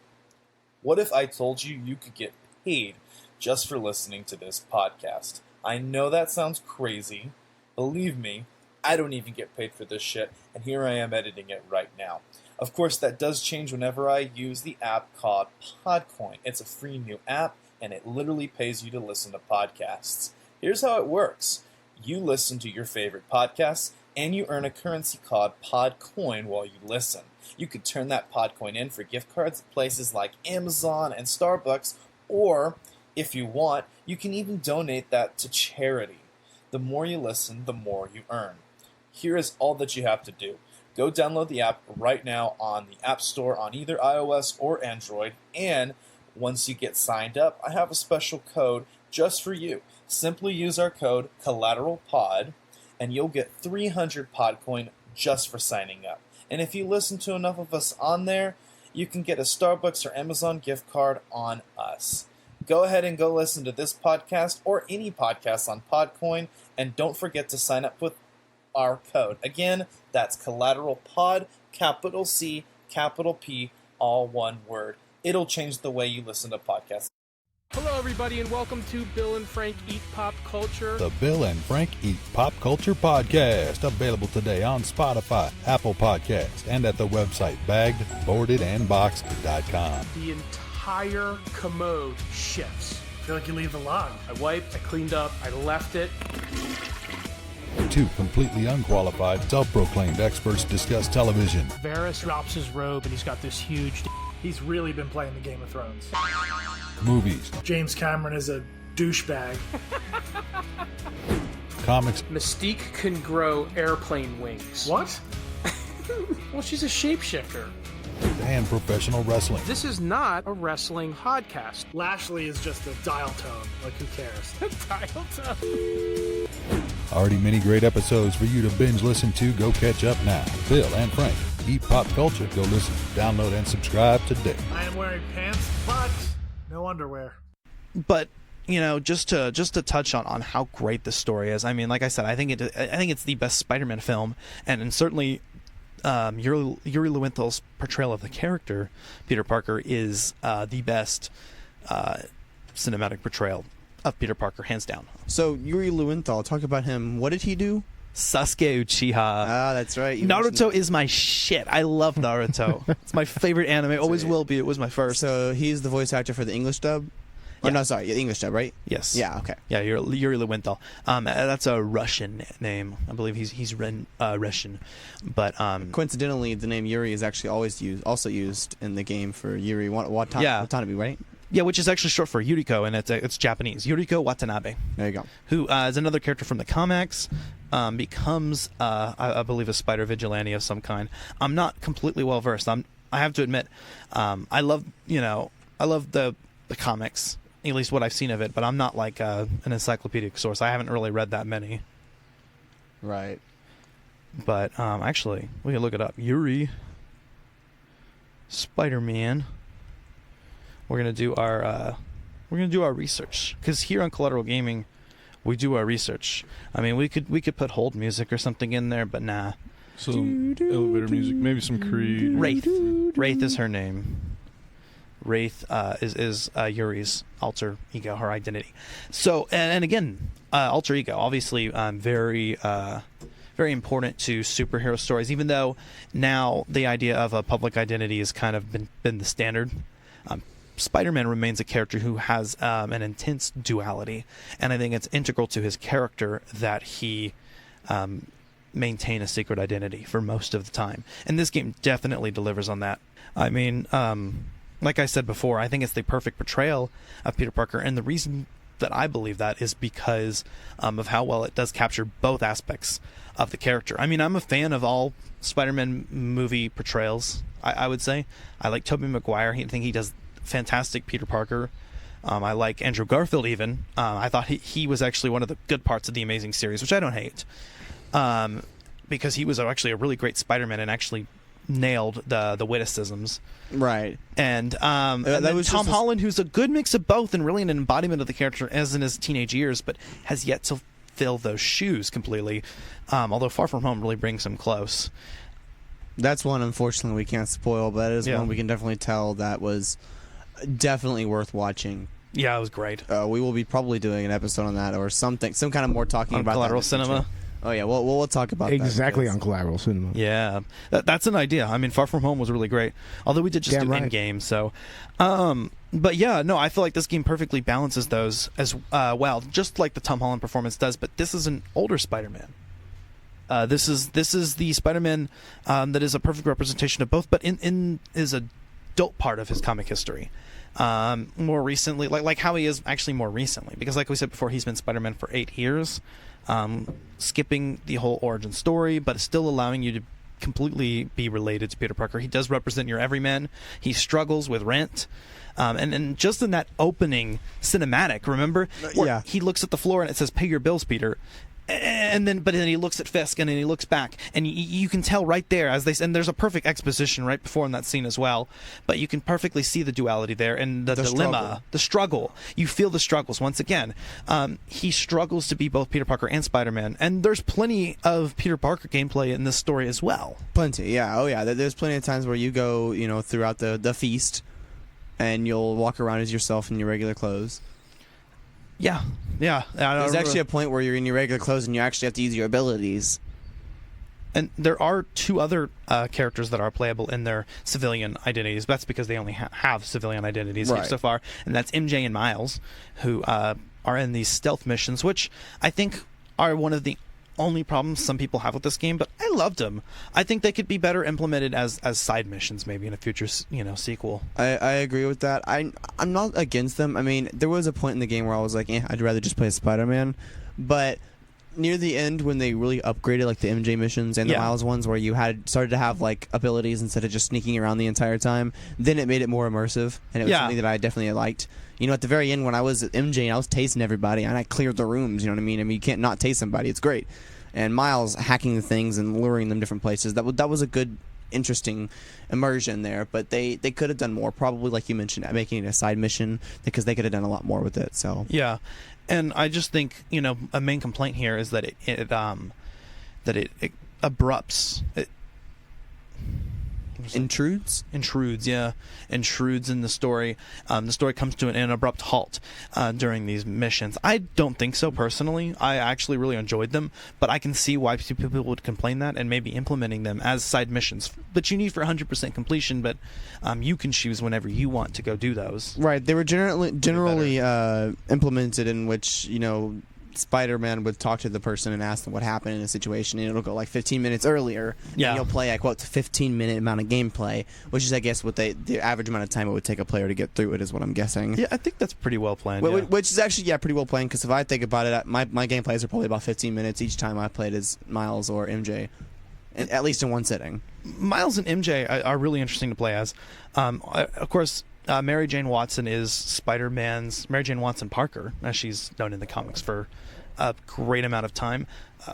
What if I told you you could get paid just for listening to this podcast? I know that sounds crazy. Believe me, I don't even get paid for this shit, and here I am editing it right now. Of course, that does change whenever I use the app called Podcoin. It's a free new app, and it literally pays you to listen to podcasts. Here's how it works. You listen to your favorite podcasts, and you earn a currency called Podcoin while you listen. You could turn that Podcoin in for gift cards at places like Amazon and Starbucks, or, if you want, you can even donate that to charity. The more you listen, the more you earn. Here is all that you have to do. Go download the app right now on the App Store on either iOS or Android, and once you get signed up, I have a special code just for you. Simply use our code CollateralPod, and you'll get 300 Podcoin just for signing up. And if you listen to enough of us on there, you can get a Starbucks or Amazon gift card on us. Go ahead and go listen to this podcast or any podcast on Podcoin, and don't forget to sign up with our code. Again, that's CollateralPod, capital C, capital P, all one word. It'll change the way you listen to podcasts. Hello, everybody, and welcome to Bill and Frank Eat Pop Culture. The Bill and Frank Eat Pop Culture Podcast, available today on Spotify, Apple Podcasts, and at the website baggedboardedandboxed.com. The entire commode shifts. I feel like you leave the log. I wiped, I cleaned up, I left it. Two completely unqualified, self-proclaimed experts discuss television. Varys drops his robe and he's got this huge He's really been playing the Game of Thrones. Movies. James Cameron is a douchebag. Comics. Mystique can grow airplane wings. What? Well, she's a shapeshifter. And professional wrestling. This is not a wrestling podcast. Lashley is just a dial tone. Like, who cares? Dial tone. Already many great episodes for you to binge listen to. Go catch up now. Bill and Frank Eat Pop Culture. Go listen, download, and subscribe today. I am wearing pants, but no underwear. But you know, just to touch on how great this story is. I mean, like I said, I think it's the best Spider-Man film, and certainly Yuri Lowenthal's portrayal of the character Peter Parker is the best cinematic portrayal of Peter Parker, hands down. So Yuri Lowenthal, talk about him. What did he do? Sasuke Uchiha. Ah, that's right. Naruto is my shit. I love Naruto. It's my favorite anime. Always will be. It was my first. So he's the voice actor for the English dub? Yeah. Oh, no, sorry, the English dub, right? Yes. Yeah, okay. Yeah, Yuri Lowenthal. That's a Russian name. I believe he's Russian. But coincidentally, the name Yuri is actually also used in the game for Yuri Watanabe, right? Yeah, which is actually short for Yuriko, and it's Japanese. Yuriko Watanabe. There you go. Who is another character from the comics, becomes, I believe, a spider vigilante of some kind. I'm not completely well versed. I have to admit, I love the comics, at least what I've seen of it, but I'm not like an encyclopedic source. I haven't really read that many. Right. But actually, we can look it up. Yuri, Spider-Man. We're gonna do our research, because here on Collateral Gaming, we do our research. I mean, we could put hold music or something in there, but nah. Some elevator music, maybe some Creed. Wraith is her name. Wraith is Yuri's alter ego, her identity. So, and again, alter ego, obviously, very important to superhero stories. Even though now the idea of a public identity has kind of been the standard. Spider-Man remains a character who has an intense duality, and I think it's integral to his character that he maintain a secret identity for most of the time. And this game definitely delivers on that. I mean, like I said before, I think it's the perfect portrayal of Peter Parker, and the reason that I believe that is because of how well it does capture both aspects of the character. I mean, I'm a fan of all Spider-Man movie portrayals, I would say. I like Tobey Maguire. I think he does fantastic Peter Parker. I like Andrew Garfield even. I thought he was actually one of the good parts of the Amazing series, which I don't hate. because he was actually a really great Spider-Man and actually nailed the witticisms. Right. And that then was Tom Holland, who's a good mix of both and really an embodiment of the character as in his teenage years, but has yet to fill those shoes completely. Although Far From Home really brings him close. That's one, unfortunately, we can't spoil, but it is one we can definitely tell that was definitely worth watching. Yeah, it was great. We will be probably doing an episode on that or something, some kind of more talking on about Collateral Cinema. Oh yeah, we'll talk about exactly that on Collateral Cinema. Yeah, that's an idea. I mean, Far From Home was really great. Although we did just do in-game, so. But yeah, no, I feel like this game perfectly balances those as well, just like the Tom Holland performance does. But this is an older Spider-Man. This is the Spider-Man that is a perfect representation of both, but in is a adult part of his comic history. More recently, like how he is actually more recently, because like we said before, he's been Spider-Man for 8 years, skipping the whole origin story, but still allowing you to completely be related to Peter Parker. He does represent your everyman. He struggles with rent. And just in that opening cinematic, remember? Yeah. He looks at the floor and it says, "Pay your bills, Peter." But then he looks at Fisk and then he looks back, and you can tell right there and there's a perfect exposition right before in that scene as well. But you can perfectly see the duality there and the dilemma, the struggle. You feel the struggles once again. He struggles to be both Peter Parker and Spider-Man, and there's plenty of Peter Parker gameplay in this story as well. Plenty, yeah. Oh yeah, there's plenty of times where you go, throughout the feast, and you'll walk around as yourself in your regular clothes. Yeah. There's actually a point where you're in your regular clothes and you actually have to use your abilities. And there are 2 other characters that are playable in their civilian identities. That's because they only have civilian identities here so far. And that's MJ and Miles, who are in these stealth missions, which I think are one of the only problems some people have with this game, but I loved them. I think they could be better implemented as side missions, maybe in a future sequel. I agree with that. I'm not against them. I mean, there was a point in the game where I was like, I'd rather just play Spider-Man, but near the end when they really upgraded like the MJ missions and the Miles ones where you started to have like abilities instead of just sneaking around the entire time, then it made it more immersive, and it was something that I definitely liked. At the very end when I was at MJ and I was tasting everybody and I cleared the rooms, you know what I mean? I mean, you can't not taste somebody. It's great. And Miles hacking the things and luring them different places. That was a good, interesting immersion there. But they could have done more, probably like you mentioned, making it a side mission, because they could have done a lot more with it. So yeah, and I just think a main complaint here is that it abrupts. Intrudes in the story. The story comes to an abrupt halt during these missions. I don't think so personally. I actually really enjoyed them, but I can see why people would complain that, and maybe implementing them as side missions that you need for 100% completion, but you can choose whenever you want to go do those. Right. They were generally implemented in which Spider-Man would talk to the person and ask them what happened in a situation, and it'll go like 15 minutes earlier. Yeah. And you'll play like 15-minute amount of gameplay, which is I guess what the average amount of time it would take a player to get through it is what I'm guessing. Yeah, I think that's pretty well planned. Which is actually pretty well planned, because if I think about it, my gameplays are probably about 15 minutes each time I played as Miles or MJ, at least in one sitting. Miles and MJ are really interesting to play as. Of course, Mary Jane Watson is Spider-Man's Mary Jane Watson Parker, as she's known in the comics for a great amount of time.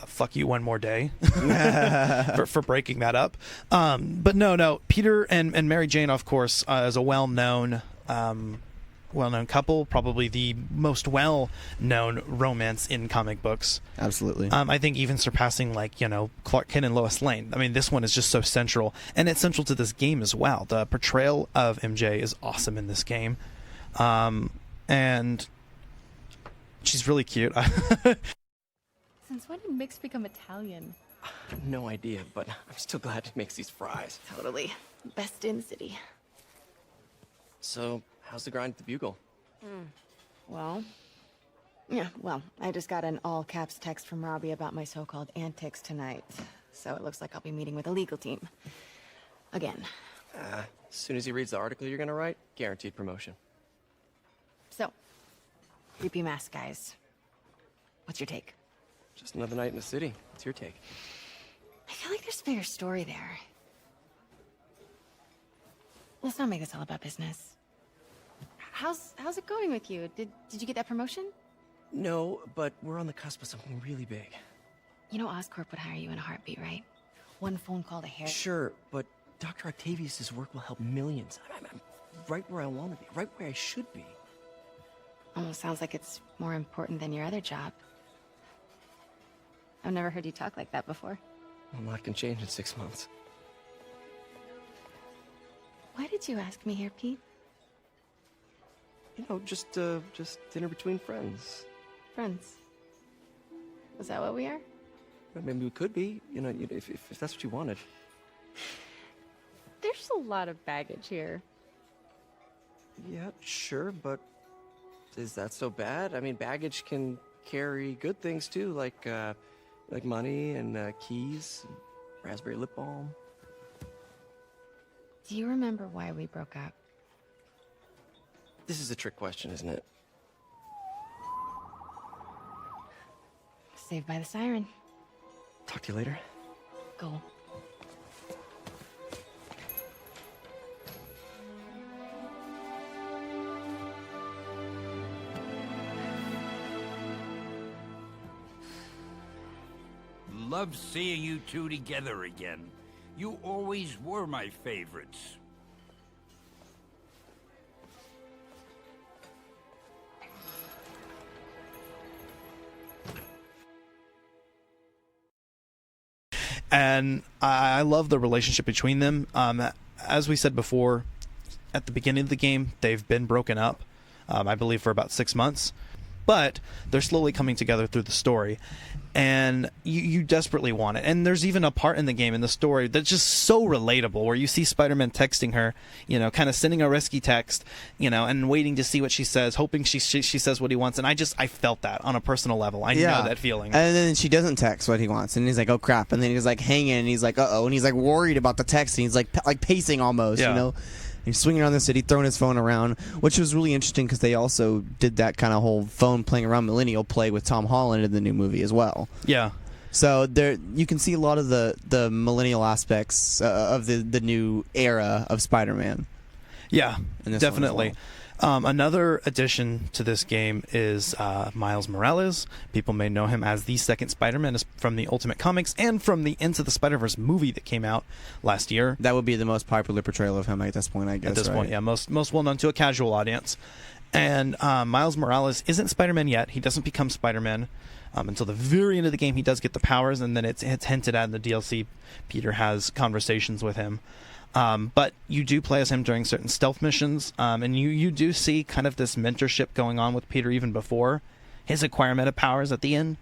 Fuck you one more day for breaking that up. But no, Peter and Mary Jane, of course, is a well-known couple, probably the most well-known romance in comic books. Absolutely. I think even surpassing Clark Kent and Lois Lane. I mean, this one is just so central, and it's central to this game as well. The portrayal of MJ is awesome in this game, and she's really cute. Since when did Mix become Italian? No idea, but I'm still glad he makes these fries. Totally. Best in the city. So, how's the grind at the Bugle? Well, I just got an all-caps text from Robbie about my so-called antics tonight. So it looks like I'll be meeting with the legal team. Again. As soon as he reads the article you're gonna write, guaranteed promotion. So, creepy mask guys. What's your take? Just another night in the city. What's your take? I feel like there's a bigger story there. Let's not make this all about business. How's it going with you? Did you get that promotion? No, but we're on the cusp of something really big. You know Oscorp would hire you in a heartbeat, right? One phone call to Harry. Sure, but Dr. Octavius' work will help millions. I'm right where I want to be, right where I should be. Almost sounds like it's more important than your other job. I've never heard you talk like that before. A lot can change in 6 months. Why did you ask me here, Pete? You know, just dinner between friends. Friends. Is that what we are? Well, maybe we could be, you know, if that's what you wanted. There's a lot of baggage here. Yeah, sure, but is that so bad? I mean, baggage can carry good things too, like money and keys, and raspberry lip balm. Do you remember why we broke up? This is a trick question, isn't it? Saved by the siren. Talk to you later. Go. Love seeing you two together again. You always were my favorites. And I love the relationship between them. As we said before, at the beginning of the game, they've been broken up, I believe, for about 6 months. But they're slowly coming together through the story. And you desperately want it. And there's even a part in the game, in the story, that's just so relatable, where you see Spider-Man texting her, you know, kind of sending a risky text, you know, and waiting to see what she says, hoping she says what he wants. And I felt that on a personal level. I know that feeling. And then she doesn't text what he wants. And he's like, oh, crap. And then he's like hanging, and he's like, uh-oh. And he's like worried about the text. And he's like pacing almost, you know. He's swinging around the city, throwing his phone around, which was really interesting because they also did that kind of whole phone playing around millennial play with Tom Holland in the new movie as well. Yeah. So there, you can see a lot of the millennial aspects of the new era of Spider-Man. Yeah, definitely. Another addition to this game is Miles Morales. People may know him as the second Spider-Man from the Ultimate Comics and from the Into the Spider-Verse movie that came out last year. That would be the most popular portrayal of him at this point, I guess. At this point, yeah, most well known to a casual audience. And Miles Morales isn't Spider-Man yet. He doesn't become Spider-Man until the very end of the game. He does get the powers, and then it's hinted at in the DLC. Peter has conversations with him. But you do play as him during certain stealth missions, and you do see kind of this mentorship going on with Peter even before his acquirement of powers at the end.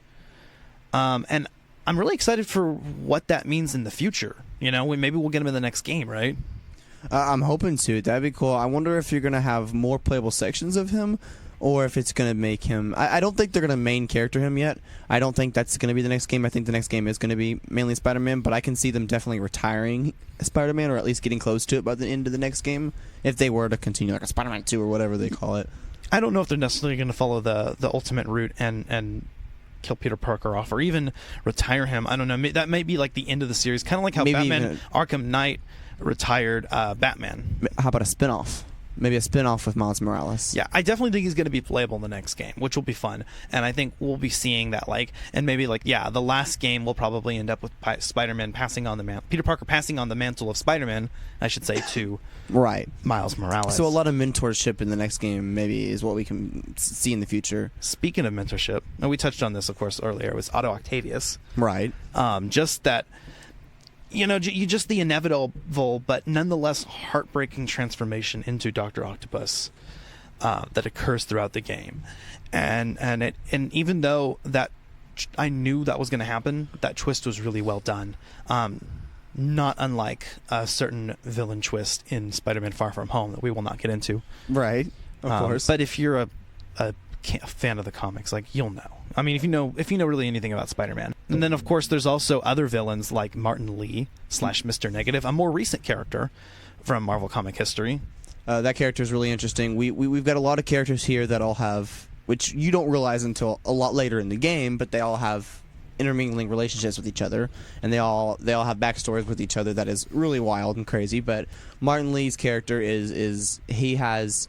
And I'm really excited for what that means in the future. You know, maybe we'll get him in the next game, right? I'm hoping to. That'd be cool. I wonder if you're going to have more playable sections of him, or if it's going to make him... I don't think they're going to main character him yet. I don't think that's going to be the next game. I think the next game is going to be mainly Spider-Man, but I can see them definitely retiring Spider-Man, or at least getting close to it by the end of the next game, if they were to continue like a Spider-Man 2 or whatever they call it. I don't know if they're necessarily going to follow the ultimate route and kill Peter Parker off, or even retire him. I don't know. That may be like the end of the series, kind of like how Batman Arkham Knight retired Batman. How about a spin-off? Maybe a spin-off with Miles Morales. Yeah, I definitely think he's going to be playable in the next game, which will be fun. And I think we'll be seeing that, and maybe the last game will probably end up with Spider-Man passing on Peter Parker passing on the mantle of Spider-Man, I should say, to Miles Morales. So a lot of mentorship in the next game maybe is what we can see in the future. Speaking of mentorship, and we touched on this, of course, earlier, it was Otto Octavius. Right. Just that... You know, you just the inevitable, but nonetheless heartbreaking transformation into Dr. Octopus that occurs throughout the game, and even though that I knew that was going to happen, that twist was really well done. Not unlike a certain villain twist in Spider-Man: Far From Home that we will not get into. Right, of course. But if you're a fan of the comics, you'll know. I mean, if you know really anything about Spider-Man. And then, of course, there's also other villains like Martin Lee / Mr. Negative, a more recent character from Marvel comic history. That character is really interesting. We've got a lot of characters here that all have, which you don't realize until a lot later in the game, but they all have intermingling relationships with each other, and they all have backstories with each other that is really wild and crazy. But Martin Lee's character is he has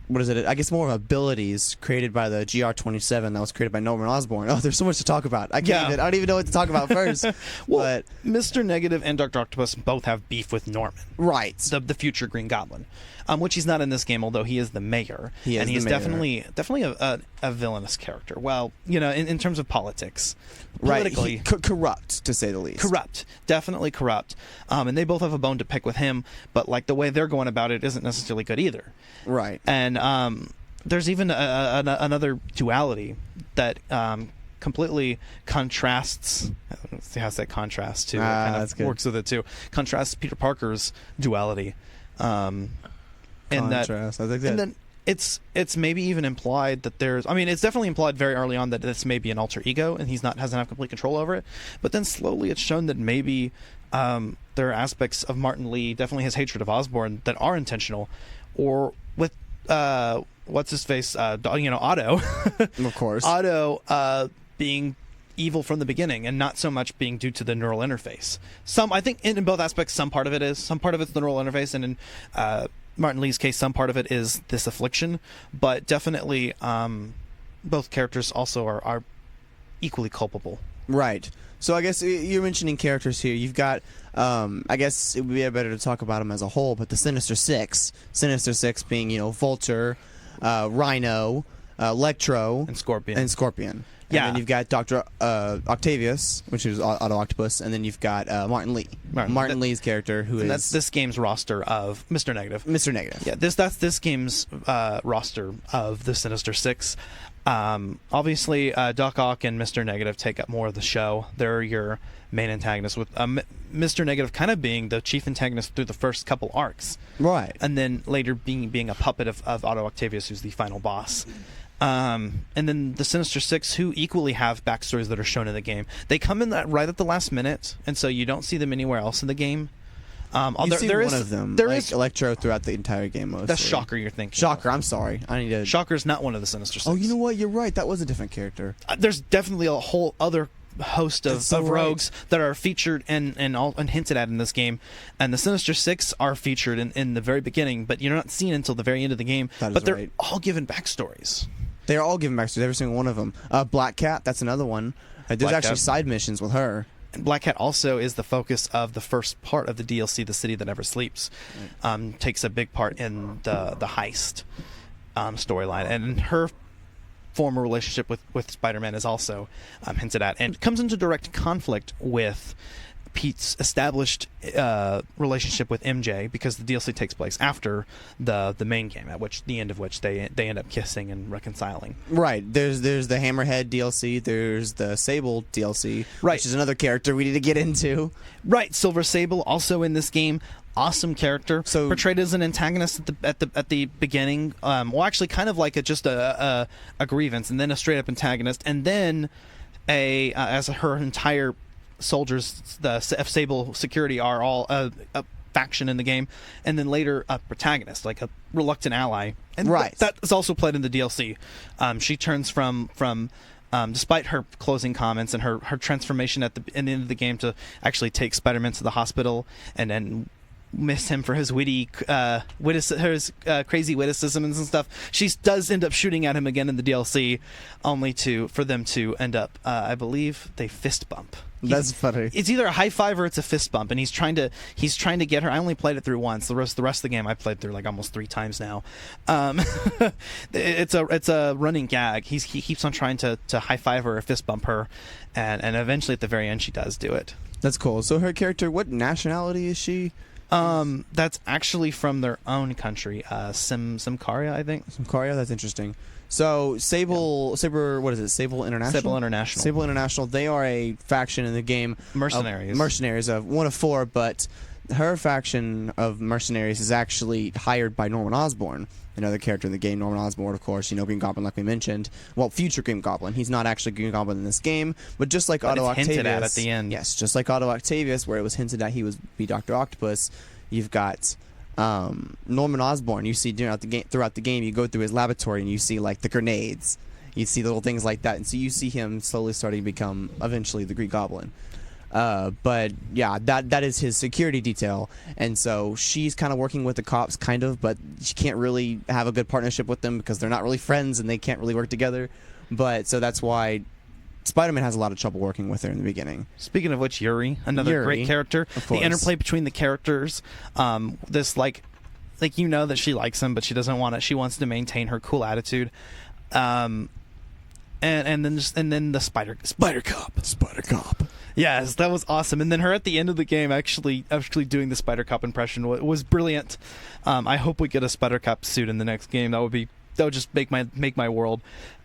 what is it? I guess more abilities created by the GR27 that was created by Norman Osborn. Oh, there's so much to talk about. I don't even know what to talk about first. Well, but Mr. Negative and Dr. Octopus both have beef with Norman. Right. The future Green Goblin. Which he's not in this game, although he is the mayor. He's definitely a villainous character. Well, in terms of politics. Politically. Right. Corrupt, to say the least. Corrupt. Definitely corrupt. And they both have a bone to pick with him, but like the way they're going about it isn't necessarily good either. Right. And there's even another duality that completely contrasts. Let's see how that contrasts too. Kind of works with it too. Contrasts Peter Parker's duality. Contrast. I think that. And then it's maybe even implied that there's. I mean, it's definitely implied very early on that this may be an alter ego, and doesn't have complete control over it. But then slowly, it's shown that maybe there are aspects of Martin Lee, definitely his hatred of Osborn, that are intentional, or with what's his face, Otto. Of course. Otto being evil from the beginning, and not so much being due to the neural interface. I think in both aspects, some part of it is. Some part of it's the neural interface, and in Martin Lee's case, some part of it is this affliction. But definitely, both characters also are equally culpable. Right. So I guess you're mentioning characters here. You've got, I guess it would be better to talk about them as a whole, but the Sinister Six. Sinister Six being, Vulture, Rhino, Electro, and Scorpion. And then you've got Dr. Octavius, which is Otto Octopus, and then you've got Martin Lee. Martin Lee's character, that's this game's roster of Mr. Negative. Mr. Negative. Yeah, that's this game's roster of the Sinister Six. Obviously, Doc Ock and Mr. Negative take up more of the show. They're your main antagonists, with Mr. Negative kind of being the chief antagonist through the first couple arcs. Right. And then later being a puppet of Otto Octavius, who's the final boss. And then the Sinister Six, who equally have backstories that are shown in the game. They come in right at the last minute, and so you don't see them anywhere else in the game. You see one of them, Electro, throughout the entire game mostly. That's Shocker you're thinking. Shocker, I'm sorry. Shocker's not one of the Sinister Six. Oh, you know what? You're right. That was a different character. There's definitely a whole other host of rogues that are featured and hinted at in this game, and the Sinister Six are featured in the very beginning, but you're not seen until the very end of the game. But they're all given backstories. They're all given backstories, every single one of them. Black Cat, that's another one. There's actually side missions with her. And Black Cat also is the focus of the first part of the DLC, The City That Never Sleeps. Takes a big part in the heist storyline, and her former relationship with Spider-Man is also hinted at, and comes into direct conflict with Pete's established relationship with MJ, because the DLC takes place after the main game, at the end of which they end up kissing and reconciling. Right. There's the Hammerhead DLC. There's the Sable DLC, which is another character we need to get into. Right. Silver Sable also in this game. Awesome character. So portrayed as an antagonist at the beginning. Well, actually, kind of like just a grievance, and then a straight up antagonist, and then as her entire soldiers, the Sable security, are all a faction in the game, and then later a protagonist, like a reluctant ally, and that is also played in the DLC. She turns from despite her closing comments and her transformation at the end of the game to actually take Spider-Man to the hospital and then miss him for his crazy witticisms and stuff. She does end up shooting at him again in the DLC, only for them to end up, I believe, they fist bump. That's funny. It's either a high five or it's a fist bump, and he's trying to get her. I only played it through once. The rest of the game I played through like almost 3 times now. It's a running gag. He keeps on trying to high five her or fist bump her, and eventually at the very end she does do it. That's cool. So her character, what nationality is she? That's actually from their own country, Simcaria, I think. Simcaria, that's interesting. So Sable, what is it? Sable International. Sable International. They are a faction in the game. Mercenaries of one of 4, but her faction of mercenaries is actually hired by Norman Osborn, another character in the game. Norman Osborn, of course, Green Goblin, like we mentioned. Well, future Green Goblin. He's not actually Green Goblin in this game, but just like Otto Octavius, hinted at the end. Yes, just like Otto Octavius, where it was hinted at he would be Dr. Octopus. You've got Norman Osborn. You see throughout the game, you go through his laboratory and you see like the grenades. You see little things like that, and so you see him slowly starting to become eventually the Green Goblin. But yeah, that is his security detail, and so she's kind of working with the cops, kind of, but she can't really have a good partnership with them because they're not really friends and they can't really work together. But so that's why Spider-Man has a lot of trouble working with her in the beginning. Speaking of which, Yuri, another great character. The interplay between the characters, this like you know that she likes him, but she doesn't want it. She wants to maintain her cool attitude. And then the Spider Cop. Yes, that was awesome. And then her at the end of the game actually doing the Spider Cop impression was brilliant. I hope we get a Spider Cop suit in the next game. That would just make my world.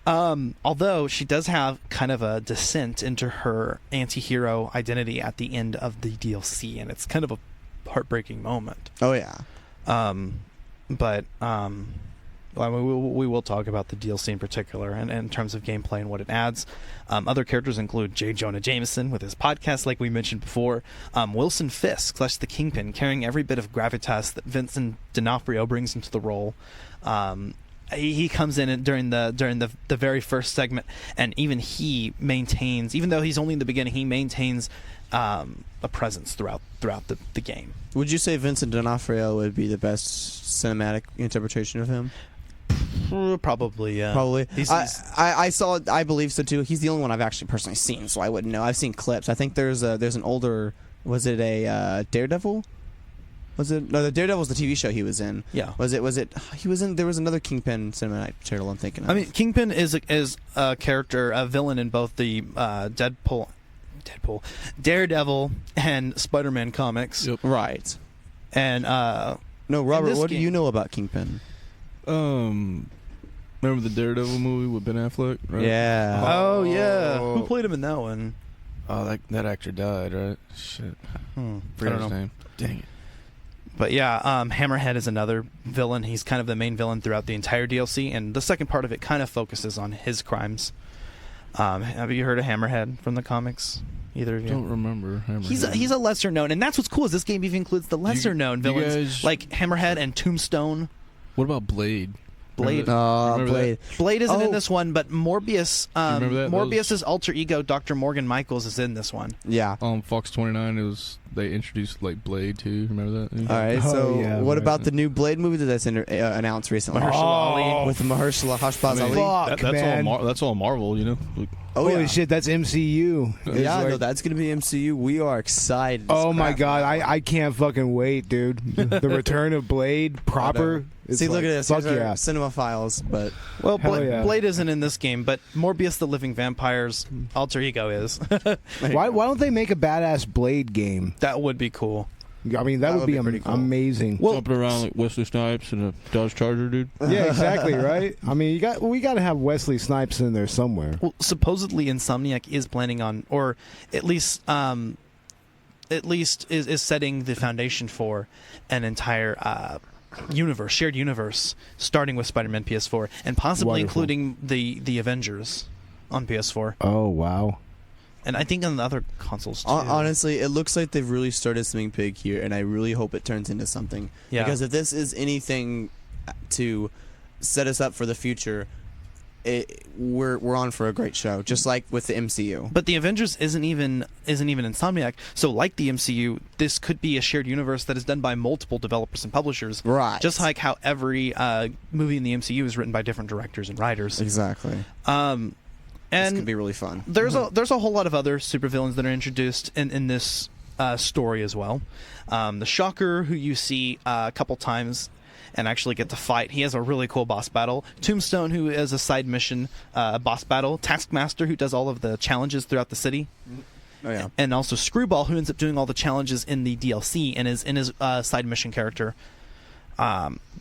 Although she does have kind of a descent into her anti-hero identity at the end of the DLC, and it's kind of a heartbreaking moment. Oh yeah. We will talk about the DLC in particular and in terms of gameplay and what it adds. Other characters include J. Jonah Jameson with his podcast, like we mentioned before. Wilson Fisk, / the Kingpin, carrying every bit of gravitas that Vincent D'Onofrio brings into the role. He comes in during the very first segment, and even he maintains, even though he's only in the beginning, he maintains a presence throughout the game. Would you say Vincent D'Onofrio would be the best cinematic interpretation of him? Probably, yeah. Probably. I believe so too. He's the only one I've actually personally seen, so I wouldn't know. I've seen clips. I think there's an older. Was it a Daredevil? Was it? No, the Daredevil was the TV show he was in. Yeah. Was it? He was in. There was another Kingpin cinematic material I'm thinking of. I mean, Kingpin is a character, a villain in both the Daredevil, and Spider-Man comics. Yep. Right. And no, Robert, what do you know about Kingpin? Remember the Daredevil movie with Ben Affleck? Right? Yeah. Oh yeah. Who played him in that one? Oh, that actor died, right? Shit. Forgot his name. Dang it. But yeah, Hammerhead is another villain. He's kind of the main villain throughout the entire DLC, and the second part of it kind of focuses on his crimes. Have you heard of Hammerhead from the comics? Either of you? Don't remember Hammerhead. He's a lesser known, and that's what's cool is this game even includes the lesser known villains like Hammerhead and Tombstone. What about Blade? Blade. Blade isn't in this one, but Morbius. Morbius's alter ego, Dr. Morgan Michaels, is in this one. Yeah. On Fox 29, they introduced like Blade too. Remember that? All right. So, what about the new Blade movie that's announced recently? Mahershala Ali. With Mahershala Ali. That's all Marvel, you know. Holy shit, that's MCU. Yeah, no, that's gonna be MCU. We are excited. Oh my god, I can't fucking wait, dude. The return of Blade proper. See, look at this. Fuck yeah. Cinema files, but Blade isn't in this game, but Morbius the Living Vampire's alter ego is. Why don't they make a badass Blade game? That would be cool. I mean, that would be cool. Amazing. Jumping around like Wesley Snipes in a Dodge Charger, dude. Yeah, exactly, right? I mean, we got to have Wesley Snipes in there somewhere. Well, supposedly Insomniac is planning on, or at least is setting the foundation for an entire shared universe, starting with Spider-Man PS4, and possibly including the Avengers on PS4. Oh, wow. And I think on the other consoles too. Honestly, it looks like they've really started something big here, and I really hope it turns into something. Yeah. Because if this is anything to set us up for the future, we're on for a great show, just like with the MCU. But the Avengers isn't even Insomniac, so like the MCU, this could be a shared universe that is done by multiple developers and publishers. Right. Just like how every movie in the MCU is written by different directors and writers. Exactly. And this could be really fun. There's a whole lot of other supervillains that are introduced in this story as well. The Shocker, who you see a couple times and actually get to fight. He has a really cool boss battle. Tombstone, who is a side mission boss battle. Taskmaster, who does all of the challenges throughout the city. Oh yeah. And also Screwball, who ends up doing all the challenges in the DLC and is in his side mission character.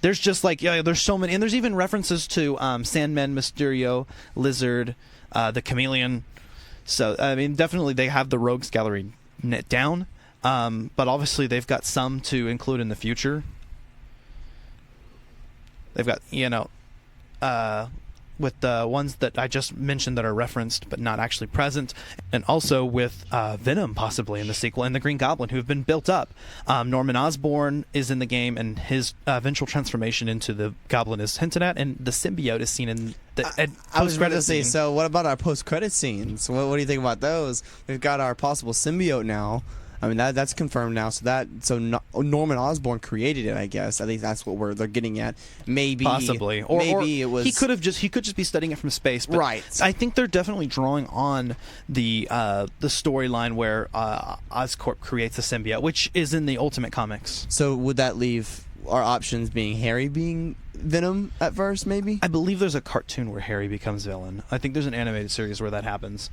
There's just there's so many, and there's even references to Sandman, Mysterio, Lizard, the Chameleon. So I mean, definitely they have the Rogues Gallery net down, but obviously they've got some to include in the future. They've got with the ones that I just mentioned that are referenced but not actually present, and also with Venom possibly in the sequel, and the Green Goblin, who have been built up. Norman Osborn is in the game, and his eventual transformation into the Goblin is hinted at, and the symbiote is seen in the I was going to say, scene. so what about our post-credit scenes? What do you think about those? We've got our possible symbiote now. I mean, that's confirmed now. Norman Osborn created it, I guess. I think that's what they're getting at. Maybe possibly, or it was. He could just be studying it from space. But right. I think they're definitely drawing on the storyline where Oscorp creates a symbiote, which is in the Ultimate Comics. So would that leave our options being Harry being Venom at first, maybe? I believe there's a cartoon where Harry becomes villain. I think there's an animated series where that happens.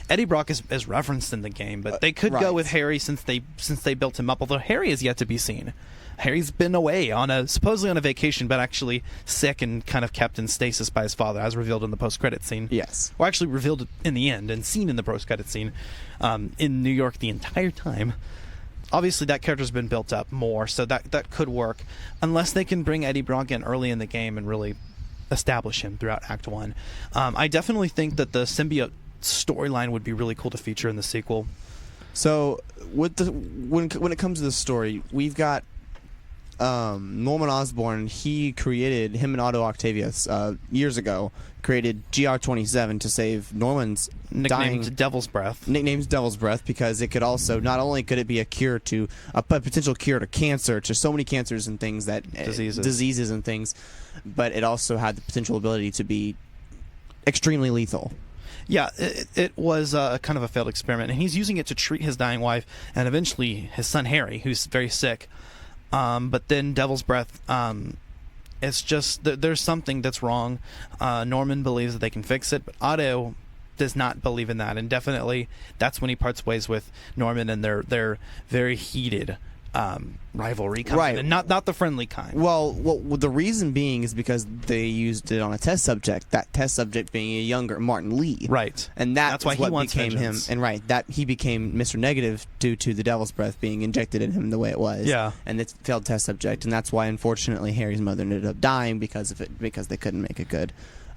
Eddie Brock is referenced in the game, but they could go with Harry since they built him up, although Harry is yet to be seen. Harry's been away supposedly on a vacation, but actually sick and kind of kept in stasis by his father, as revealed in the post-credit scene. Yes. Or actually revealed in the end and seen in the post-credit scene in New York the entire time. Obviously, that character's been built up more, so that could work, unless they can bring Eddie Brock in early in the game and really establish him throughout Act 1. I definitely think that the symbiote storyline would be really cool to feature in the sequel. So, when it comes to the story, we've got Norman Osborn. Him and Otto Octavius years ago created GR27 to save Norman's nicknamed Devil's Breath. Nicknamed Devil's Breath because it could also, not only could it be a potential cure to cancer, to so many cancers and things that diseases and things, but it also had the potential ability to be extremely lethal. Yeah, it was kind of a failed experiment, and he's using it to treat his dying wife and eventually his son Harry, who's very sick. But then Devil's Breath, it's just there's something that's wrong. Norman believes that they can fix it, but Otto does not believe in that, and definitely that's when he parts ways with Norman, and their very heated rivalry comes in, and not the friendly kind. Well, the reason being is because they used it on a test subject. That test subject being a younger Martin Lee, right? And that's why he became vengeance. him. And that he became Mr. Negative due to the Devil's Breath being injected in him the way it was. Yeah, and it's a failed test subject, and that's why unfortunately Harry's mother ended up dying because of it, because they couldn't make a good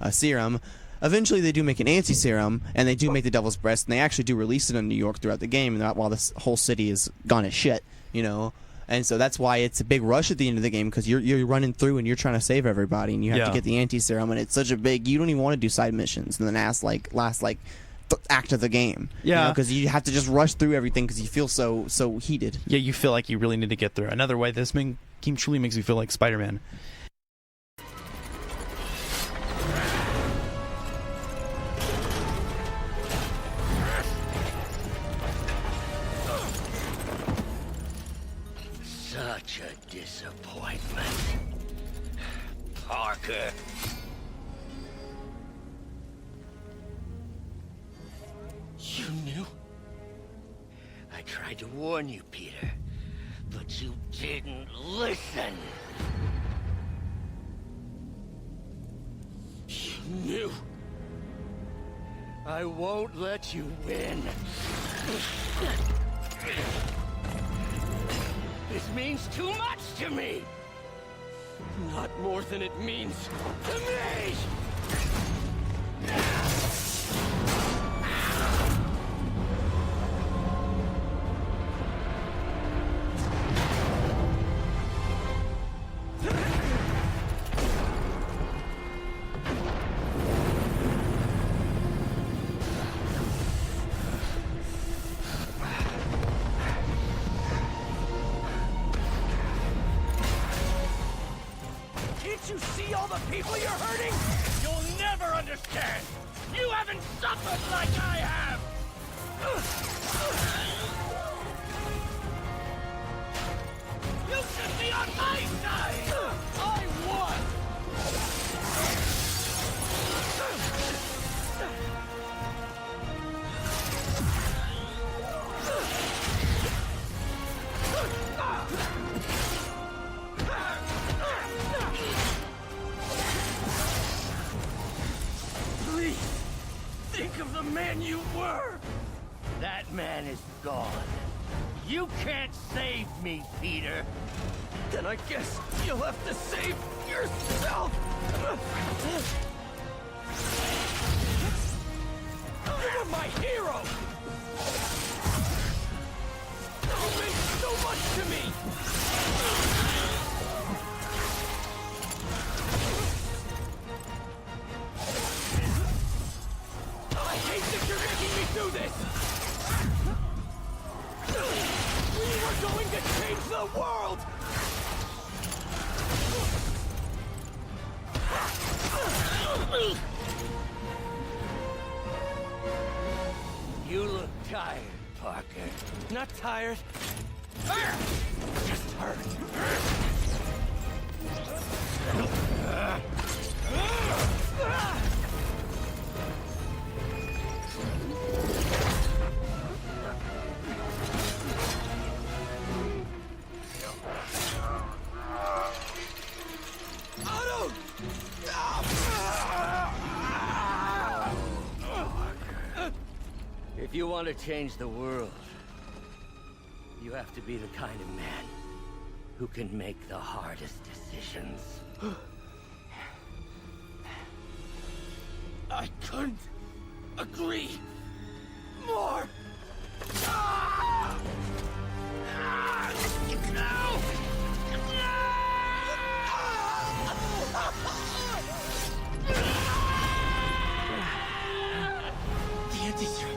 serum. Eventually, they do make an anti-serum, and they do make the Devil's Breath, and they actually do release it in New York throughout the game, and while this whole city is gone as shit, and so that's why it's a big rush at the end of the game, because you're running through and you're trying to save everybody, and you have to get the anti-serum, and it's such a big, you don't even want to do side missions in the last act of the game. Yeah, because you have to just rush through everything because you feel so heated. Yeah, you feel like you really need to get through. Another way, this game truly makes you feel like Spider-Man. Such a disappointment. Parker. You knew? I tried to warn you, Peter, but you didn't listen. You knew. I won't let you win. This means too much to me! Not more than it means to me! You see all the people you're hurting? You'll never understand! You haven't suffered like I have! You should be on my side! I won! Think of the man you were! That man is gone. You can't save me, Peter. Then I guess you'll have to save yourself! You were my hero! You meant so much to me! I hate that you're making me do this! We were going to change the world! You look tired, Parker. Not tired. Just hurt. Otto! If you want to change the world, you have to be the kind of man who can make the hardest decisions. I couldn't agree more. No! The anti-serum.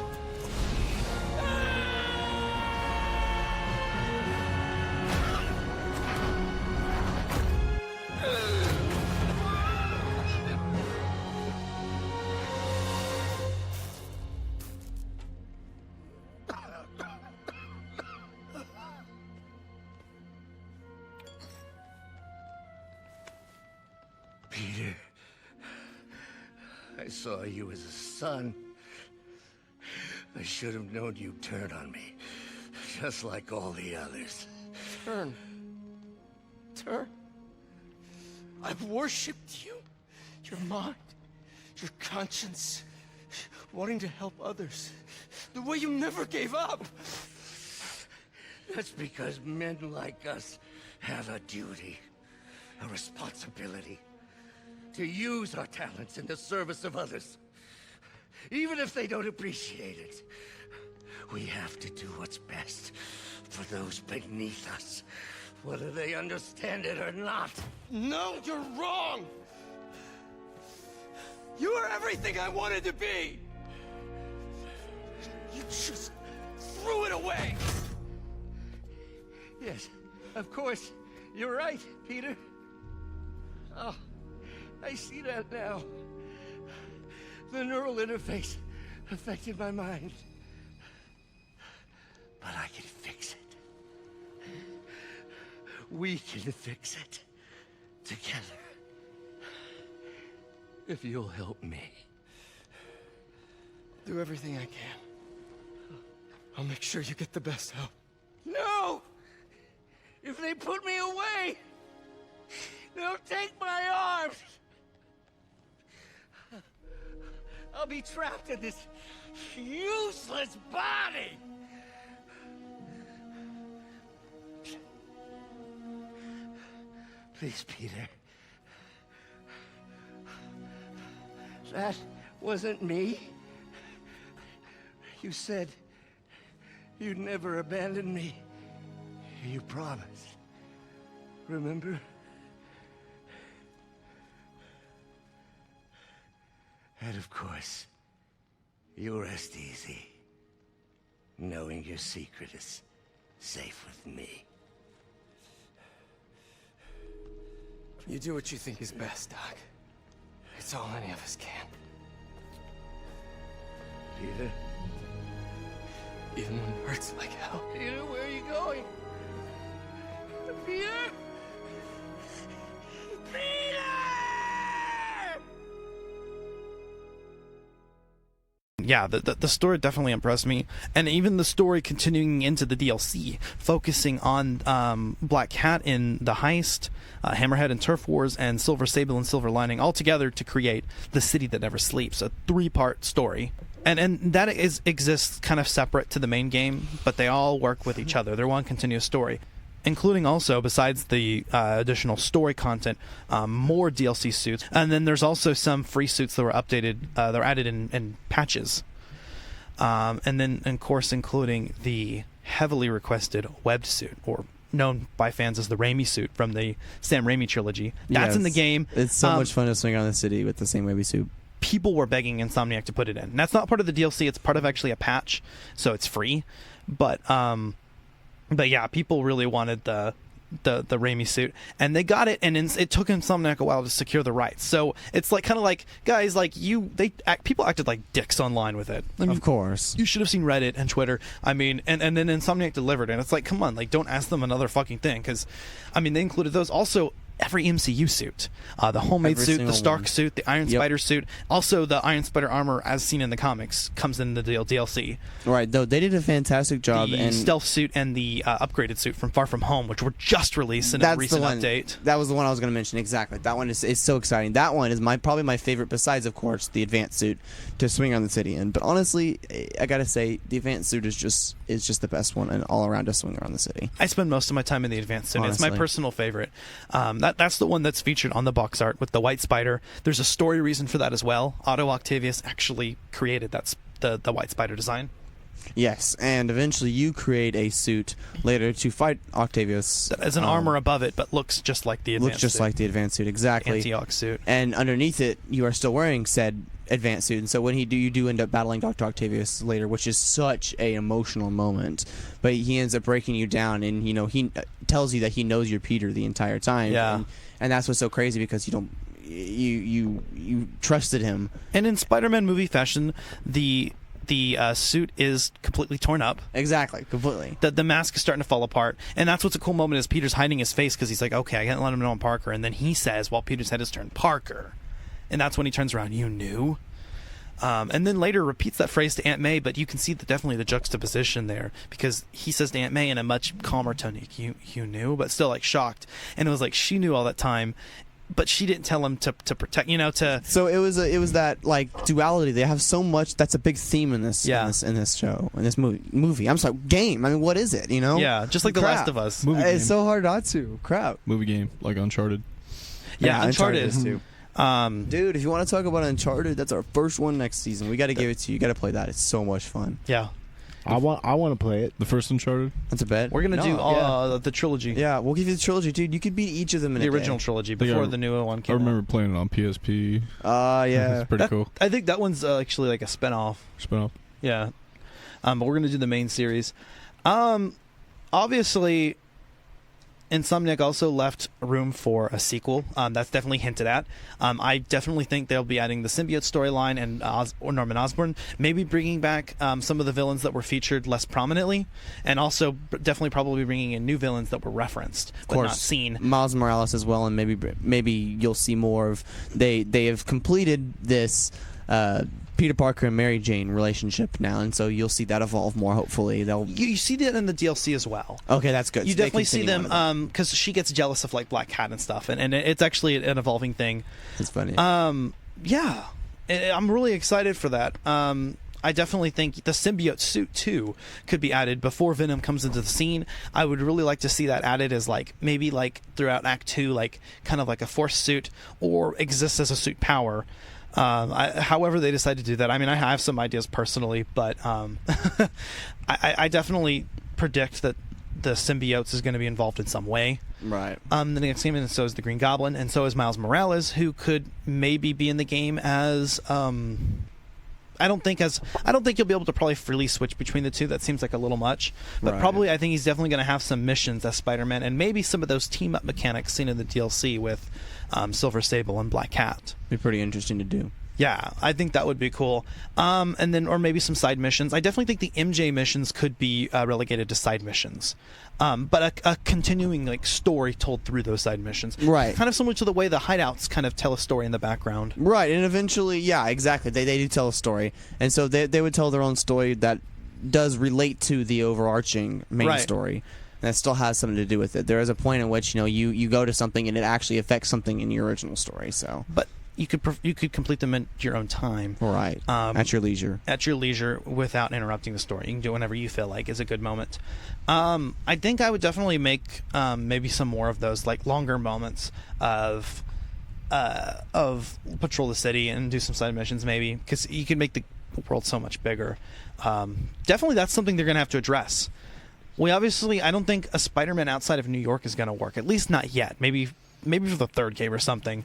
Peter, I saw you as a son. I should have known you'd turn on me, just like all the others. Turn. I've worshipped you. Your mind, your conscience, wanting to help others. The way you never gave up. That's because men like us have a duty, a responsibility, to use our talents in the service of others. Even if they don't appreciate it, we have to do what's best for those beneath us, whether they understand it or not. No, you're wrong! You are everything I wanted to be! You just threw it away! Yes, of course. You're right, Peter. Oh, I see that now. The neural interface affected my mind. But I can fix it. We can fix it. Together. If you'll help me. Do everything I can. I'll make sure you get the best help. No! If they put me away, they'll take my arms. I'll be trapped in this useless body. Please, Peter. That wasn't me. You said you'd never abandon me. You promised. Remember? And of course, you rest easy, knowing your secret is safe with me. You do what you think is best, Doc. It's all any of us can. Peter? Even when it hurts like hell. Peter, where are you going? Peter? Peter! Yeah, the story definitely impressed me, and even the story continuing into the DLC, focusing on Black Cat in the heist, Hammerhead and Turf Wars, and Silver Sable and Silver Lining all together to create the City That Never Sleeps, a 3-part story. And that exists kind of separate to the main game, but they all work with each other. They're one continuous story. including also, besides the additional story content, more DLC suits. And then there's also some free suits that were updated, that were added in patches. And then, of course, including the heavily requested webbed suit, or known by fans as the Raimi suit from the Sam Raimi trilogy. That's in the game. It's so much fun to swing around the city with the same Raimi suit. People were begging Insomniac to put it in. And that's not part of the DLC. It's part of actually a patch, so it's free. But yeah, people really wanted the Raimi suit, and they got it, and it took Insomniac a while to secure the rights. So it's like, kind of like, guys, like people acted like dicks online with it. I mean, of course, you should have seen Reddit and Twitter. I mean, and then Insomniac delivered, and it's like, come on, like, don't ask them another fucking thing, because I mean, they included those. Also, every MCU suit, the homemade suit, the Stark suit, the Iron Spider suit, also the Iron Spider armor as seen in the comics comes in the DLC. Right, though they did a fantastic job. The stealth suit and the upgraded suit from Far From Home, which were just released in a recent update. That was the one I was going to mention. Exactly, that one is so exciting. That one is probably my favorite, besides, of course, the advanced suit to swing around the city in. But honestly, I gotta say, the advanced suit is just the best one, and all around to swing around the city. I spend most of my time in the advanced suit. Honestly. It's my personal favorite. That's the one that's featured on the box art with the white spider. There's a story reason for that as well. Otto Octavius actually created the white spider design. Yes, and eventually you create a suit later to fight Octavius. As an armor above it, but looks just like the advanced suit. Looks just like the advanced suit, exactly. Anti-Ox suit. And underneath it, you are still wearing said advanced suit. And so when you do end up battling Dr. Octavius later, which is such a emotional moment, but he ends up breaking you down, and he tells you that he knows you're Peter the entire time. Yeah. And that's what's so crazy, because you trusted him. And in Spider-Man movie fashion, the suit is completely torn up. Exactly, completely. The mask is starting to fall apart, and that's what's a cool moment is Peter's hiding his face because he's like, okay, I can't let him know I'm Parker, and then he says, while Peter's head is turned, Parker, and that's when he turns around, you knew? And then later repeats that phrase to Aunt May, but you can see definitely the juxtaposition there, because he says to Aunt May in a much calmer tone, you knew, but still like shocked, and it was like she knew all that time, but she didn't tell him to protect, to. So it was that like duality. They have so much. That's a big theme in this. Yeah. in this show, in this movie. I'm sorry, game. I mean, what is it? Yeah, just like The Last of Us. Movie game. It's so hard not to. Crap. Movie game, like Uncharted. Yeah, Uncharted is too. Dude, if you want to talk about Uncharted, that's our first one next season. We got to give it to you. You got to play that. It's so much fun. Yeah. I want to play it. The first Uncharted? That's a bet. We're gonna do all the trilogy. Yeah, we'll give you the trilogy, dude. You could beat each of them in the a original day. trilogy before the newer one came out. I remember playing it on PSP. Yeah. It's pretty cool. I think that one's actually like a spin-off. Yeah. But we're gonna do the main series. Obviously, Insomniac also left room for a sequel. That's definitely hinted at. I definitely think they'll be adding the symbiote storyline and Norman Osborn, maybe bringing back some of the villains that were featured less prominently, and also definitely probably bringing in new villains that were referenced but not seen. Miles Morales as well, and maybe you'll see more of. They have completed this Peter Parker and Mary Jane relationship now, and so you'll see that evolve more. Hopefully, you see that in the DLC as well. Okay, that's good. You definitely see them because she gets jealous of like Black Cat and stuff, and it's actually an evolving thing. It's funny. Yeah, I'm really excited for that. I definitely think the symbiote suit too could be added before Venom comes into the scene. I would really like to see that added as like maybe like throughout Act 2, like kind of like a force suit, or exists as a suit power. However they decide to do that. I mean, I have some ideas personally, but I definitely predict that the symbiotes is going to be involved in some way. Right. The next game, and so is the Green Goblin, and so is Miles Morales, who could maybe be in the game as I don't think you'll be able to probably freely switch between the two. That seems like a little much. But probably I think he's definitely going to have some missions as Spider-Man, and maybe some of those team-up mechanics seen in the DLC with Silver Sable and Black Cat. Be pretty interesting to do. Yeah, I think that would be cool. And then, or maybe some side missions. I definitely think the MJ missions could be relegated to side missions. But a continuing like story told through those side missions. Right. Kind of similar to the way the hideouts kind of tell a story in the background. Right, and eventually, yeah, exactly. They do tell a story. And so they would tell their own story that does relate to the overarching main story. And that still has something to do with it. There is a point in which, you go to something and it actually affects something in your original story. So, but you could complete them at your own time. Right. At your leisure. At your leisure, without interrupting the story. You can do it whenever you feel like is a good moment. I think I would definitely make maybe some more of those, like, longer moments of patrol the city and do some side missions, maybe, because you can make the world so much bigger. Definitely, that's something they're going to have to address. I don't think a Spider-Man outside of New York is going to work. At least not yet. Maybe for the third game or something.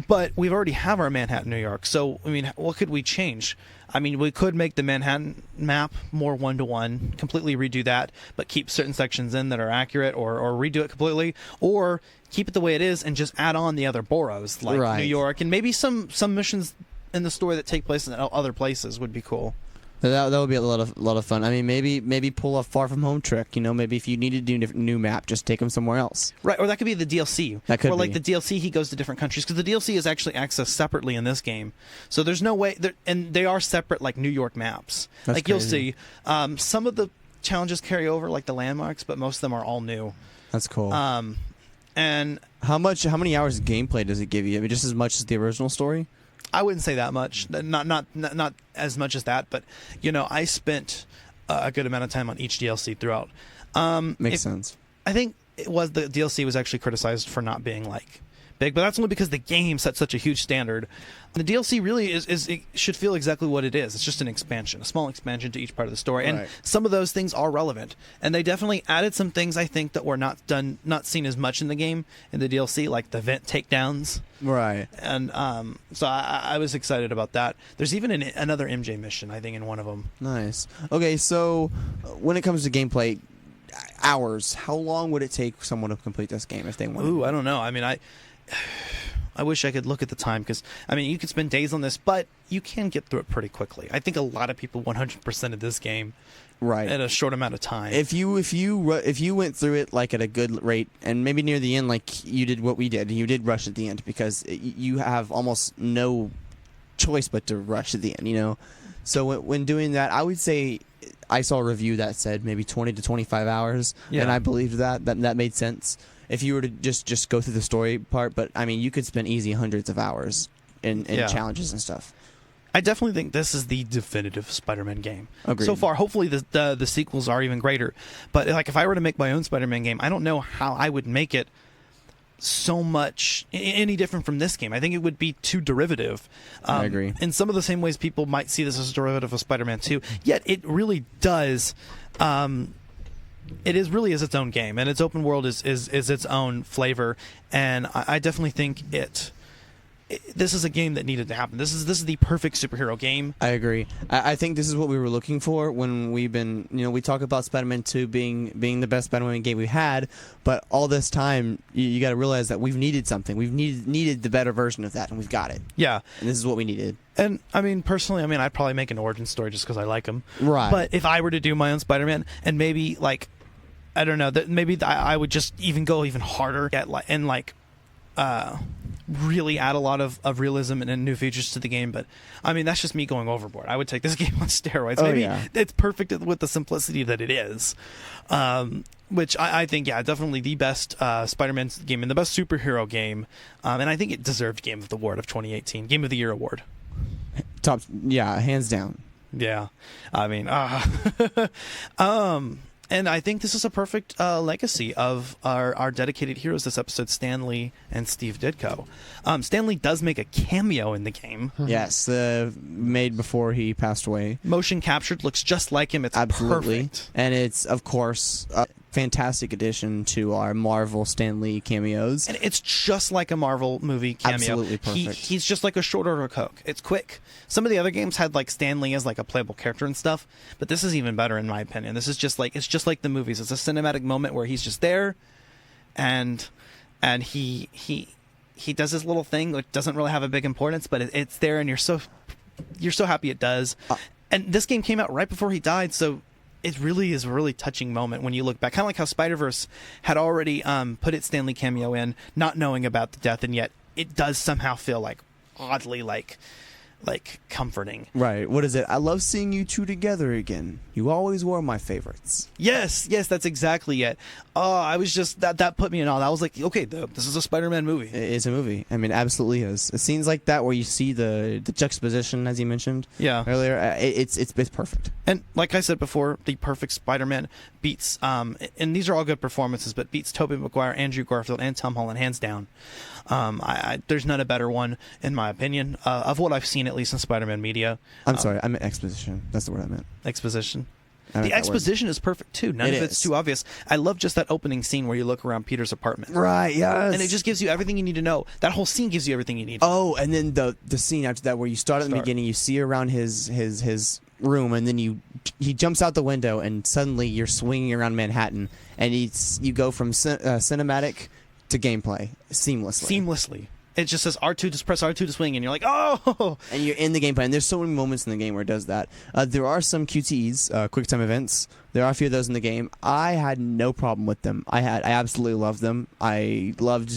But we've already have our Manhattan, New York. So, I mean, what could we change? I mean, we could make the Manhattan map more one-to-one, completely redo that, but keep certain sections in that are accurate, or redo it completely, or keep it the way it is and just add on the other boroughs, like New York, and maybe some missions in the story that take place in other places would be cool. That would be a lot of fun. I mean, maybe pull a Far From Home trick. You know, maybe if you need to do a new map, just take them somewhere else. Right, or that could be the DLC. That could be. The DLC, he goes to different countries, because the DLC is actually accessed separately in this game. So there's no way, and they are separate, like New York maps. That's like crazy. You'll see, some of the challenges carry over, like the landmarks, but most of them are all new. That's cool. And how many hours of gameplay does it give you? I mean, just as much as the original story? I wouldn't say that much. Not as much as that, but I spent a good amount of time on each DLC throughout. Makes sense. I think the DLC was actually criticized for not being like big, but that's only because the game set such a huge standard. The DLC really it should feel exactly what it is. It's just an expansion, a small expansion to each part of the story, and some of those things are relevant. And they definitely added some things, I think, that were not seen as much in the game in the DLC, like the vent takedowns. Right. And so I was excited about that. There's even another MJ mission, I think, in one of them. Nice. Okay, so when it comes to gameplay, hours, how long would it take someone to complete this game if they wanted? Ooh, I don't know. I mean, I wish I could look at the time, because I mean, you could spend days on this, but you can get through it pretty quickly. I think a lot of people 100% of this game at a short amount of time. If you went through it like at a good rate, and maybe near the end, like you did what we did, you did rush at the end, because you have almost no choice but to rush at the end. So when doing that, I would say, I saw a review that said maybe 20 to 25 hours, and I believed that made sense. If you were to just go through the story part, but I mean, you could spend easy hundreds of hours in challenges and stuff. I definitely think this is the definitive Spider-Man game. Agreed. So far. Hopefully the sequels are even greater. But like, if I were to make my own Spider-Man game, I don't know how I would make it so much any different from this game. I think it would be too derivative. I agree. In some of the same ways people might see this as a derivative of Spider-Man 2, yet it really does. It really is its own game, and its open world is its own flavor, and I definitely think this is a game that needed to happen. This is the perfect superhero game. I agree. I think this is what we were looking for when we've been, we talk about Spider-Man 2 being the best Spider-Man game we had, but all this time you got to realize that we've needed something. We've needed the better version of that, and we've got it. Yeah. And this is what we needed. And I mean, personally, I'd probably make an origin story just because I like him. Right. But if I were to do my own Spider-Man, and maybe like, I don't know, that maybe I would just go even harder really add a lot of realism and new features to the game. But I mean, that's just me going overboard. I would take this game on steroids. Maybe it's perfect with the simplicity that it is, which I think, definitely the best Spider-Man game and the best superhero game, and I think it deserved Game of the Award of 2018, Game of the Year award. Top, hands down. Yeah, I mean, and I think this is a perfect legacy of our dedicated heroes this episode, Stan Lee and Steve Ditko. Stan Lee does make a cameo in the game. Yes, made before he passed away. Motion captured, looks just like him. It's absolutely perfect. And it's, of course, a fantastic addition to our Marvel Stan Lee cameos. And it's just like a Marvel movie cameo. Absolutely perfect. He's just like a short order Coke. It's quick. Some of the other games had like Stan Lee as like a playable character and stuff, but this is even better in my opinion. This is just like the movies. It's a cinematic moment where he's just there, and he does his little thing, which doesn't really have a big importance, but it's there, and you're so happy it does. And this game came out right before he died, so it really is a really touching moment when you look back. Kind of like how Spider-Verse had already put its Stan Lee cameo in, not knowing about the death, and yet it does somehow feel like oddly like like comforting. Right. What is it? I love seeing you two together again. You always were my favorites. Yes, that's exactly it. I was just that put me in awe. I was like, okay, this is a Spider-Man movie. It's a movie. I mean, absolutely is. Scenes like that where you see the juxtaposition, as you mentioned earlier, it's perfect. And like I said before, the perfect Spider-Man beats, and these are all good performances, but beats Tobey Maguire, Andrew Garfield, and Tom Holland hands down. There's not a better one, in my opinion, of what I've seen, at least in Spider-Man media. I'm sorry, I meant exposition. That's the word I meant. Exposition. The exposition is perfect too. None of it's too obvious. I love just that opening scene where you look around Peter's apartment. Right, yes. And it just gives you everything you need to know. That whole scene gives you everything you need. Oh, and then the scene after that where you start at the beginning, you see around his room, and then he jumps out the window, and suddenly you're swinging around Manhattan, and you go from cinematic to gameplay seamlessly. It just says R2 to press R2 to swing, and you're like, oh! And you're in the gameplay, and there's so many moments in the game where it does that. There are some QTEs, quick time events. There are a few of those in the game. I had no problem with them. I absolutely loved them. I loved,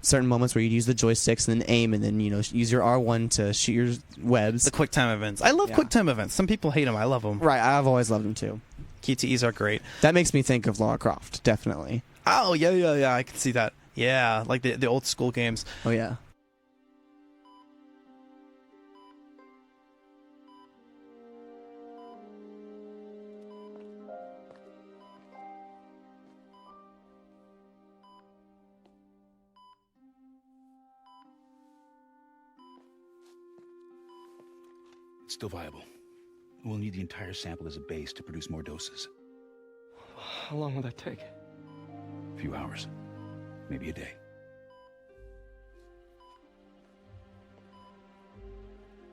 certain moments where you'd use the joysticks and then aim, and then, use your R1 to shoot your webs. The quick time events. I love quick time events. Some people hate them. I love them. Right, I've always loved them too. QTEs are great. That makes me think of Lara Croft, definitely. Oh, yeah, I can see that. Yeah, like the old school games. Oh, yeah. It's still viable. We'll need the entire sample as a base to produce more doses. How long will that take? A few hours. Maybe a day.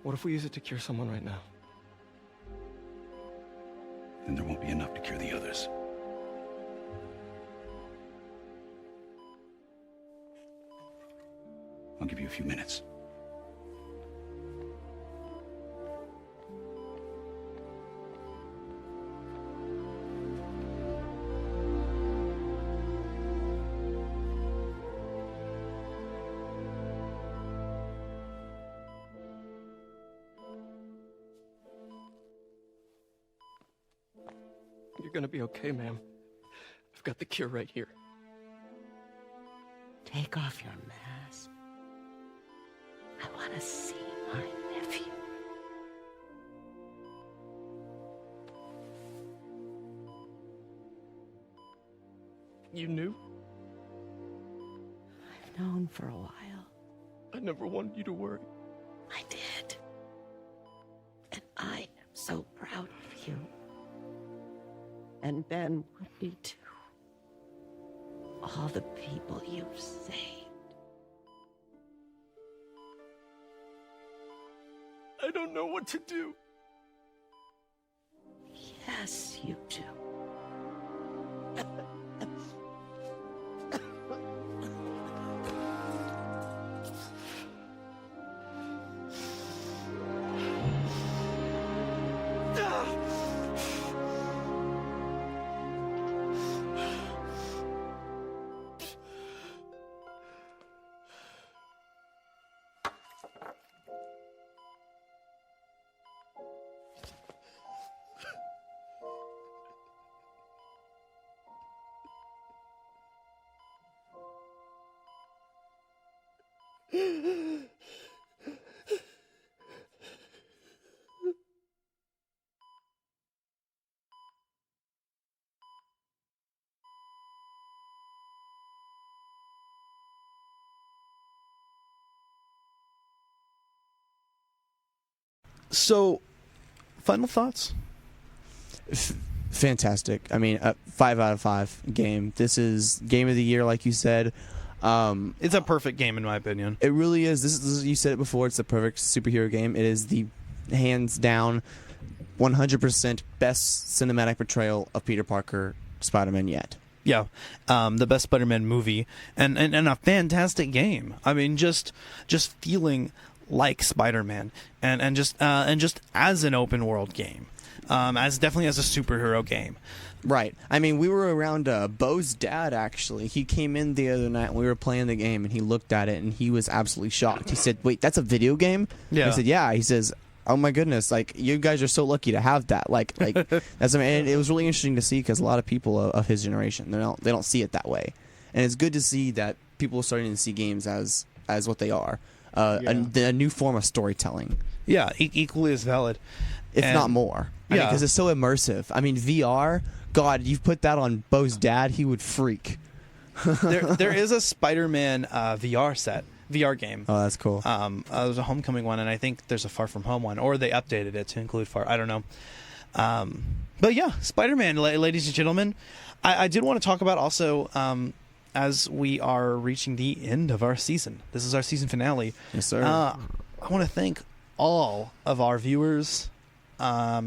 What if we use it to cure someone right now? Then there won't be enough to cure the others. I'll give you a few minutes. You're gonna be okay, ma'am. I've got the cure right here. Take off your mask. I want to see my nephew. You knew? I've known for a while. I never wanted you to worry. I did. And I am so proud of you. And Ben would be too. All the people you've saved. I don't know what to do. Yes, you do. So, final thoughts? Fantastic. I mean, 5 out of 5 game. This is game of the year, like you said. It's a perfect game, in my opinion. It really is. This is, you said it before, it's the perfect superhero game. It is the hands down 100% best cinematic portrayal of Peter Parker Spider-Man yet. Yeah, the best Spider-Man movie, and a fantastic game. I mean, just feeling like Spider-Man, and just as an open world game, definitely as a superhero game. Right. I mean, we were around Bo's dad, actually. He came in the other night and we were playing the game, and he looked at it, and he was absolutely shocked. He said, wait, that's a video game? Yeah. I said, yeah. He says, oh my goodness, like, you guys are so lucky to have that. Like that's, I mean, and it was really interesting to see, because a lot of people of his generation, they don't see it that way. And it's good to see that people are starting to see games as what they are. A new form of storytelling. Yeah, equally as valid. If not more. Yeah. Because it's so immersive. I mean, VR, God, you've put that on Bo's dad, he would freak. there is a Spider-Man VR game. Oh, that's cool. There's a Homecoming one, and I think there's a Far From Home one, or they updated it to include I don't know. But yeah, Spider-Man, ladies and gentlemen. I did want to talk about also, as we are reaching the end of our season. This is our season finale. Yes, sir. I want to thank all of our viewers, I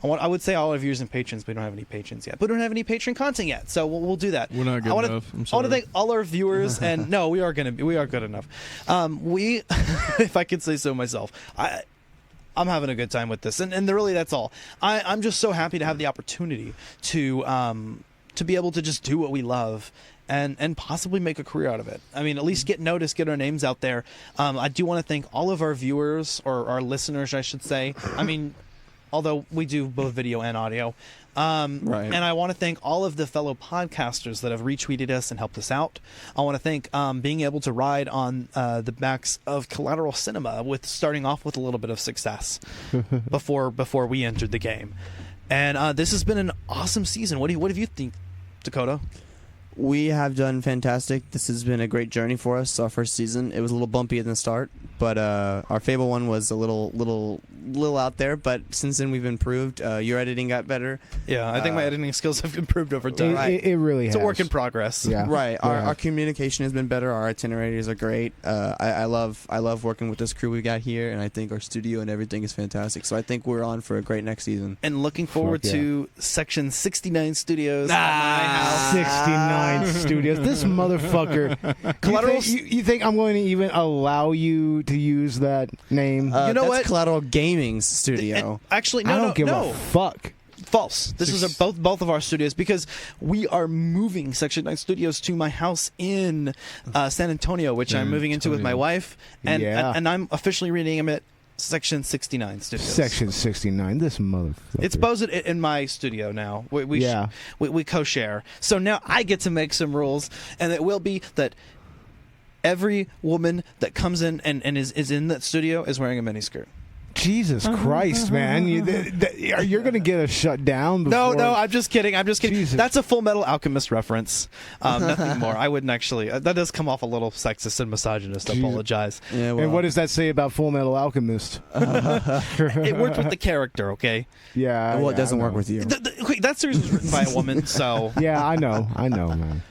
would say all our viewers and patrons. We don't have any patrons yet. We don't have any patron content yet, so we'll do that. We're not good enough. I'm sorry. I want to thank all our viewers, and no, we are good enough. We, if I could say so myself, I'm having a good time with this, and really that's all. I'm just so happy to have the opportunity to be able to just do what we love. And possibly make a career out of it. I mean, at least get noticed, get our names out there. I do want to thank all of our viewers, or our listeners, I should say. I mean, although we do both video and audio. Right. And I want to thank all of the fellow podcasters that have retweeted us and helped us out. I want to thank being able to ride on the backs of Collateral Cinema, with starting off with a little bit of success before we entered the game. And this has been an awesome season. What have you think, Dakota? We have done fantastic. This has been a great journey for us. Our first season, it was a little bumpy at the start, but our Fable one was a little out there. But since then, we've improved. Your editing got better. Yeah, I think my editing skills have improved over time. It really has. It's a work in progress. Yeah. Right. Our communication has been better. Our itineraries are great. I love working with this crew we got here, and I think our studio and everything is fantastic. So I think we're on for a great next season. And looking forward to Section 69 Studios at my house. 69 Studios. This motherfucker. Collateral. You think I'm going to even allow you to use that name? You know what? Collateral Gaming Studio. And actually, no, I don't give no. a fuck. False. This is both of our studios, because we are moving Section 9 Studios to my house in San Antonio, which I'm moving into with my wife, and I'm officially renaming it Section 69 Studios. Section 69. This motherfucker. It's both in my studio now. We co-share. So now I get to make some rules, and it will be that every woman that comes in and is in that studio is wearing a miniskirt. Jesus Christ, man! You're going to get us shut down. No, I'm just kidding. Jesus. That's a Full Metal Alchemist reference. Nothing more. I wouldn't actually. That does come off a little sexist and misogynist. I apologize. Yeah, well. And what does that say about Full Metal Alchemist? It worked with the character, okay? Yeah. Well, it doesn't work with you. That series was written by a woman, so. Yeah, I know, man.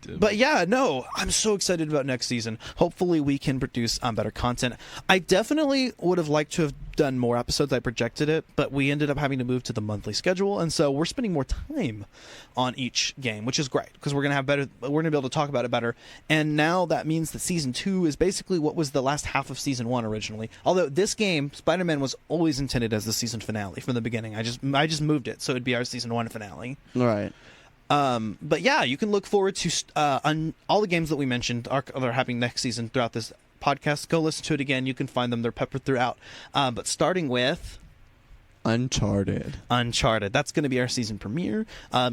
But yeah, no, I'm so excited about next season. Hopefully we can produce better content. I definitely would have liked to have done more episodes. I projected it, but we ended up having to move to the monthly schedule, and so we're spending more time on each game, which is great, because we're gonna be able to talk about it better. And now that means that season 2 is basically what was the last half of season 1 originally. Although this game, Spider-Man, was always intended as the season finale from the beginning. I just moved it so it'd be our season 1 finale. Right. But yeah, you can look forward to on all the games that we mentioned are happening next season throughout this podcast. Go listen to it again. You can find them. They're peppered throughout. But starting with Uncharted. That's going to be our season premiere.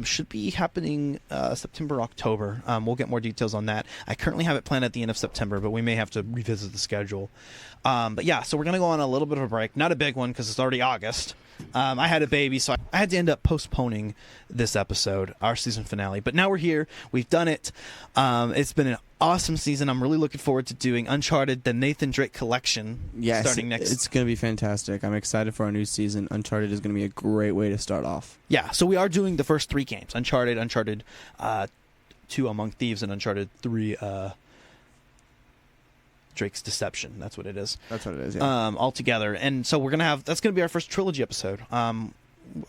Should be happening September, October. We'll get more details on that. I currently have it planned at the end of September, but we may have to revisit the schedule. But yeah, so we're going to go on a little bit of a break. Not a big one, because it's already August. I had a baby, so I had to end up postponing this episode, our season finale. But now we're here. We've done it. It's been an awesome season. I'm really looking forward to doing Uncharted, the Nathan Drake collection, starting next. It's going to be fantastic. I'm excited for our new season. Uncharted is going to be a great way to start off. Yeah, so we are doing the first 3 games. Uncharted 2 Among Thieves, and Uncharted 3 Drake's Deception. That's what it is. That's what it is, yeah. All together. And so we're going to have, that's going to be our first trilogy episode.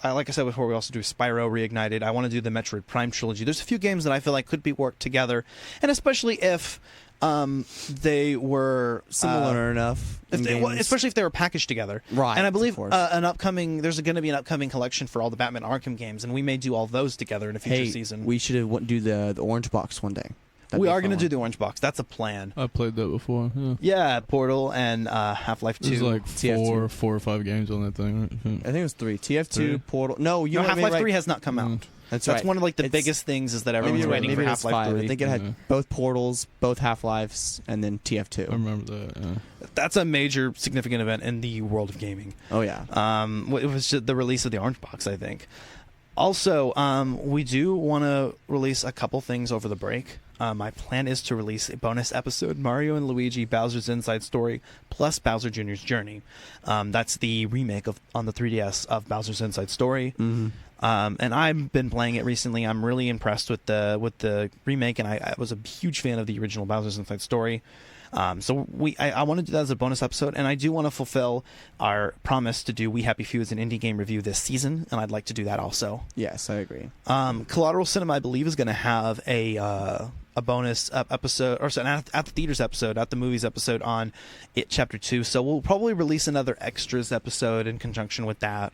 like I said before, we also do Spyro Reignited. I want to do the Metroid Prime trilogy. There's a few games that I feel like could be worked together, and especially if they were similar enough, especially if they were packaged together. Right. And I believe there's going to be an upcoming collection for all the Batman Arkham games, and we may do all those together in a future season. We should do the orange box one day. We are going to do the orange box. That's a plan. I played that before. Yeah, Portal and Half-Life 2. There's like four or five games on that thing. Right? I think it was 3. TF2, Portal. No, Half-Life 3 has not come out. That's right. One of like the biggest things is that everyone's waiting for Half-Life 3. I think it had both Portals, both Half-Lives, and then TF2. I remember that. Yeah. That's a major significant event in the world of gaming. Oh yeah. It was just the release of the orange box, I think. Also, we do want to release a couple things over the break. My plan is to release a bonus episode, Mario and Luigi Bowser's Inside Story, plus Bowser Jr.'s Journey. That's the remake on the 3DS of Bowser's Inside Story. Mm-hmm. And I've been playing it recently. I'm really impressed with the remake, and I was a huge fan of the original Bowser's Inside Story. So I want to do that as a bonus episode, and I do want to fulfill our promise to do We Happy Few as an indie game review this season, and I'd like to do that also. Yes, I agree. Collateral Cinema, I believe, is going to have a bonus episode, or sorry, at the theaters episode, at the movies episode on It Chapter 2. So we'll probably release another extras episode in conjunction with that.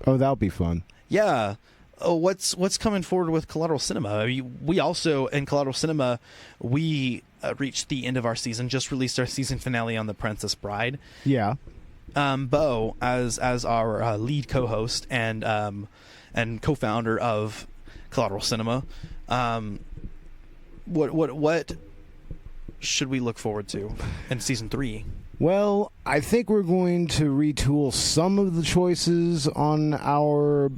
Oh, that'll be fun. Yeah. Oh, what's coming forward with Collateral Cinema? We also, in Collateral Cinema, we reached the end of our season, just released our season finale on The Princess Bride. Yeah. Bo, as our lead co-host and co-founder of Collateral Cinema, what should we look forward to in season 3? Well, I think we're going to retool some of the choices on our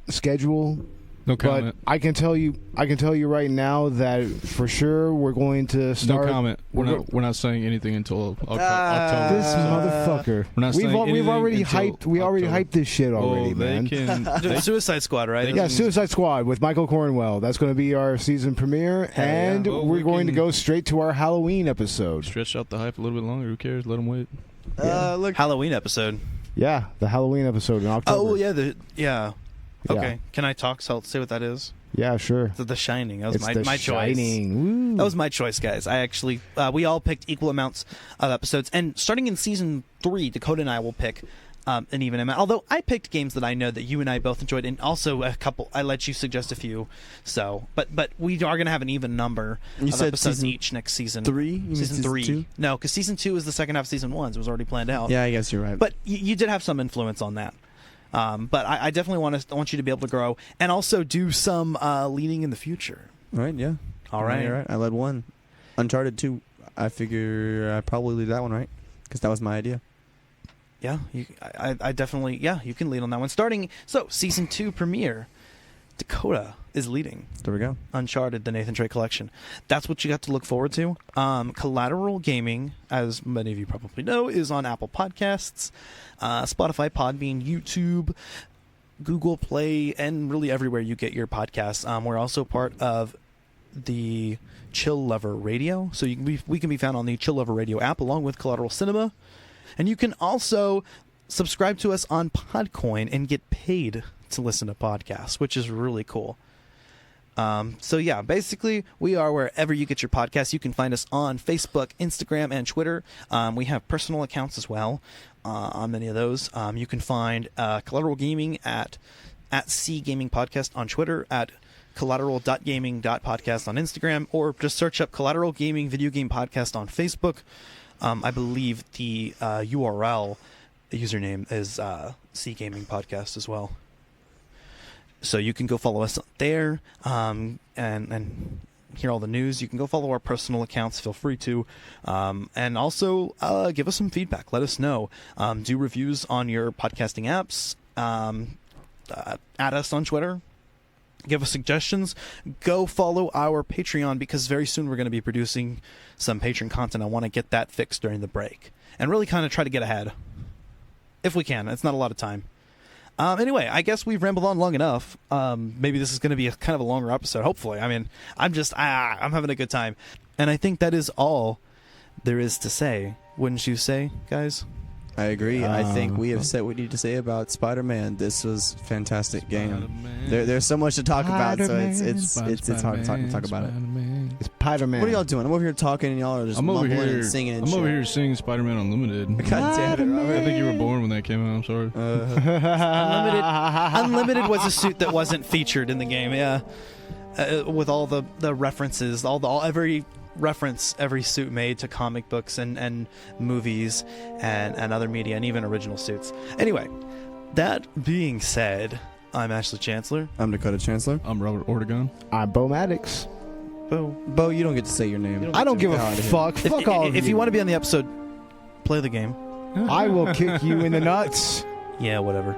schedule. No comment. But I can tell you right now that for sure we're going to start. No comment. We're not saying anything until October. This motherfucker. We're not saying we've already hyped. We already October. hyped this shit already, man. Suicide Squad, right? Yeah, Suicide Squad with Michael Cornwell. That's going to be our season premiere, and we're going to go straight to our Halloween episode. Stretch out the hype a little bit longer. Who cares? Let them wait. Look, Halloween episode. Yeah, the Halloween episode in October. Oh yeah. Okay, can I talk? So say what that is. Yeah, sure. The Shining. That was it's my choice. Woo. That was my choice, guys. I actually we all picked equal amounts of episodes, and starting in season 3, Dakota and I will pick an even amount. Although I picked games that I know that you and I both enjoyed, and also a couple. I let you suggest a few. So, but we are going to have an even number of episodes each next season. 3? Season 3. 2? No, because season 2 is the second half of season 1. So it was already planned out. Yeah, I guess you're right. But you did have some influence on that. But I definitely want you to be able to grow and also do some leading in the future. Right, yeah. All right. You're right. I led 1. Uncharted 2, I figure I probably lead that one, right? Because that was my idea. Yeah, I definitely, you can lead on that one. Season 2 premiere, Dakota is leading. There we go. Uncharted, the Nathan Drake collection. That's what you got to look forward to. Collateral Gaming, as many of you probably know, is on Apple Podcasts, Spotify, Podbean, YouTube, Google Play, and really everywhere you get your podcasts. We're also part of the Chill Lover Radio, so we can be found on the Chill Lover Radio app along with Collateral Cinema. And you can also subscribe to us on Podcoin and get paid to listen to podcasts, which is really cool. Basically, we are wherever you get your podcasts. You can find us on Facebook, Instagram, and Twitter. We have personal accounts as well on many of those. You can find Collateral Gaming at C Gaming Podcast on Twitter, at collateral.gaming.podcast on Instagram, or just search up Collateral Gaming Video Game Podcast on Facebook. I believe the URL, the username is C Gaming Podcast as well. So you can go follow us there and hear all the news. You can go follow our personal accounts. Feel free to. And also give us some feedback. Let us know. Do reviews on your podcasting apps. Add us on Twitter. Give us suggestions. Go follow our Patreon, because very soon we're going to be producing some Patreon content. I want to get that fixed during the break and really kind of try to get ahead if we can. It's not a lot of time. Anyway, I guess we've rambled on long enough. Maybe this is going to be a kind of a longer episode, hopefully. I mean, I'm having a good time. And I think that is all there is to say. Wouldn't you say, guys? I agree. I think we have said what we need to say about Spider-Man. This was a fantastic game. There's so much to talk about, so it's hard to talk about it. It's Spider-Man. What are y'all doing? I'm over here talking, and y'all are just mumbling and singing and I'm shit. over here singing Spider-Man Unlimited. God damn it, Robert. I think you were born when that came out. I'm sorry. Unlimited was a suit that wasn't featured in the game. Yeah, with all the references, every reference every suit made to comic books and movies and other media and even original suits. Anyway, that being said, I'm Ashley Chancellor. I'm Dakota Chancellor. I'm Robert Ortegon. I'm Bo Maddox. Bo, you don't get to say your name. I don't give a fuck. Fuck all of you. If you want to be on the episode, play the game. I will kick you in the nuts. Yeah, whatever.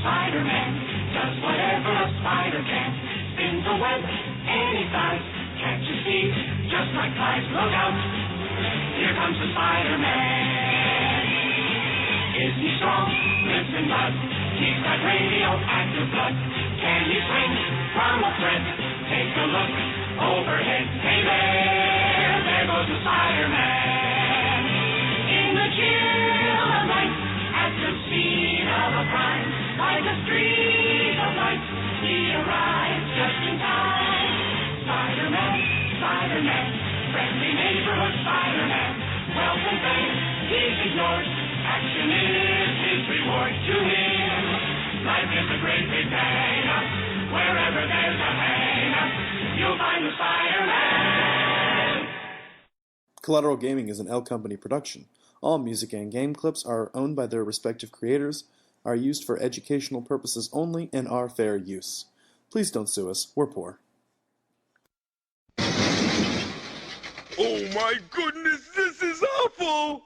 Spider-Man does whatever a spider can. Spins a web any size. Can't you see? Just like flies, look out. Here comes the Spider-Man. Is he strong? Lives in blood. He's got radioactive blood. Can he swing from a thread? Take a look overhead. Hey there goes the Spider-Man. In the chill of night, at the scene of a crime, by the street of light, he arrives just in time. Spider-Man, Spider-Man, friendly neighborhood Spider-Man. Wealth and fame, he's ignored. Action is his reward to him. Life is a great big hang-up. Wherever there's a hang-up, you'll find the Spider-Man. Collateral Gaming is an L Company production. All music and game clips are owned by their respective creators, are used for educational purposes only, and are fair use. Please don't sue us. We're poor. Oh my goodness, this is awful!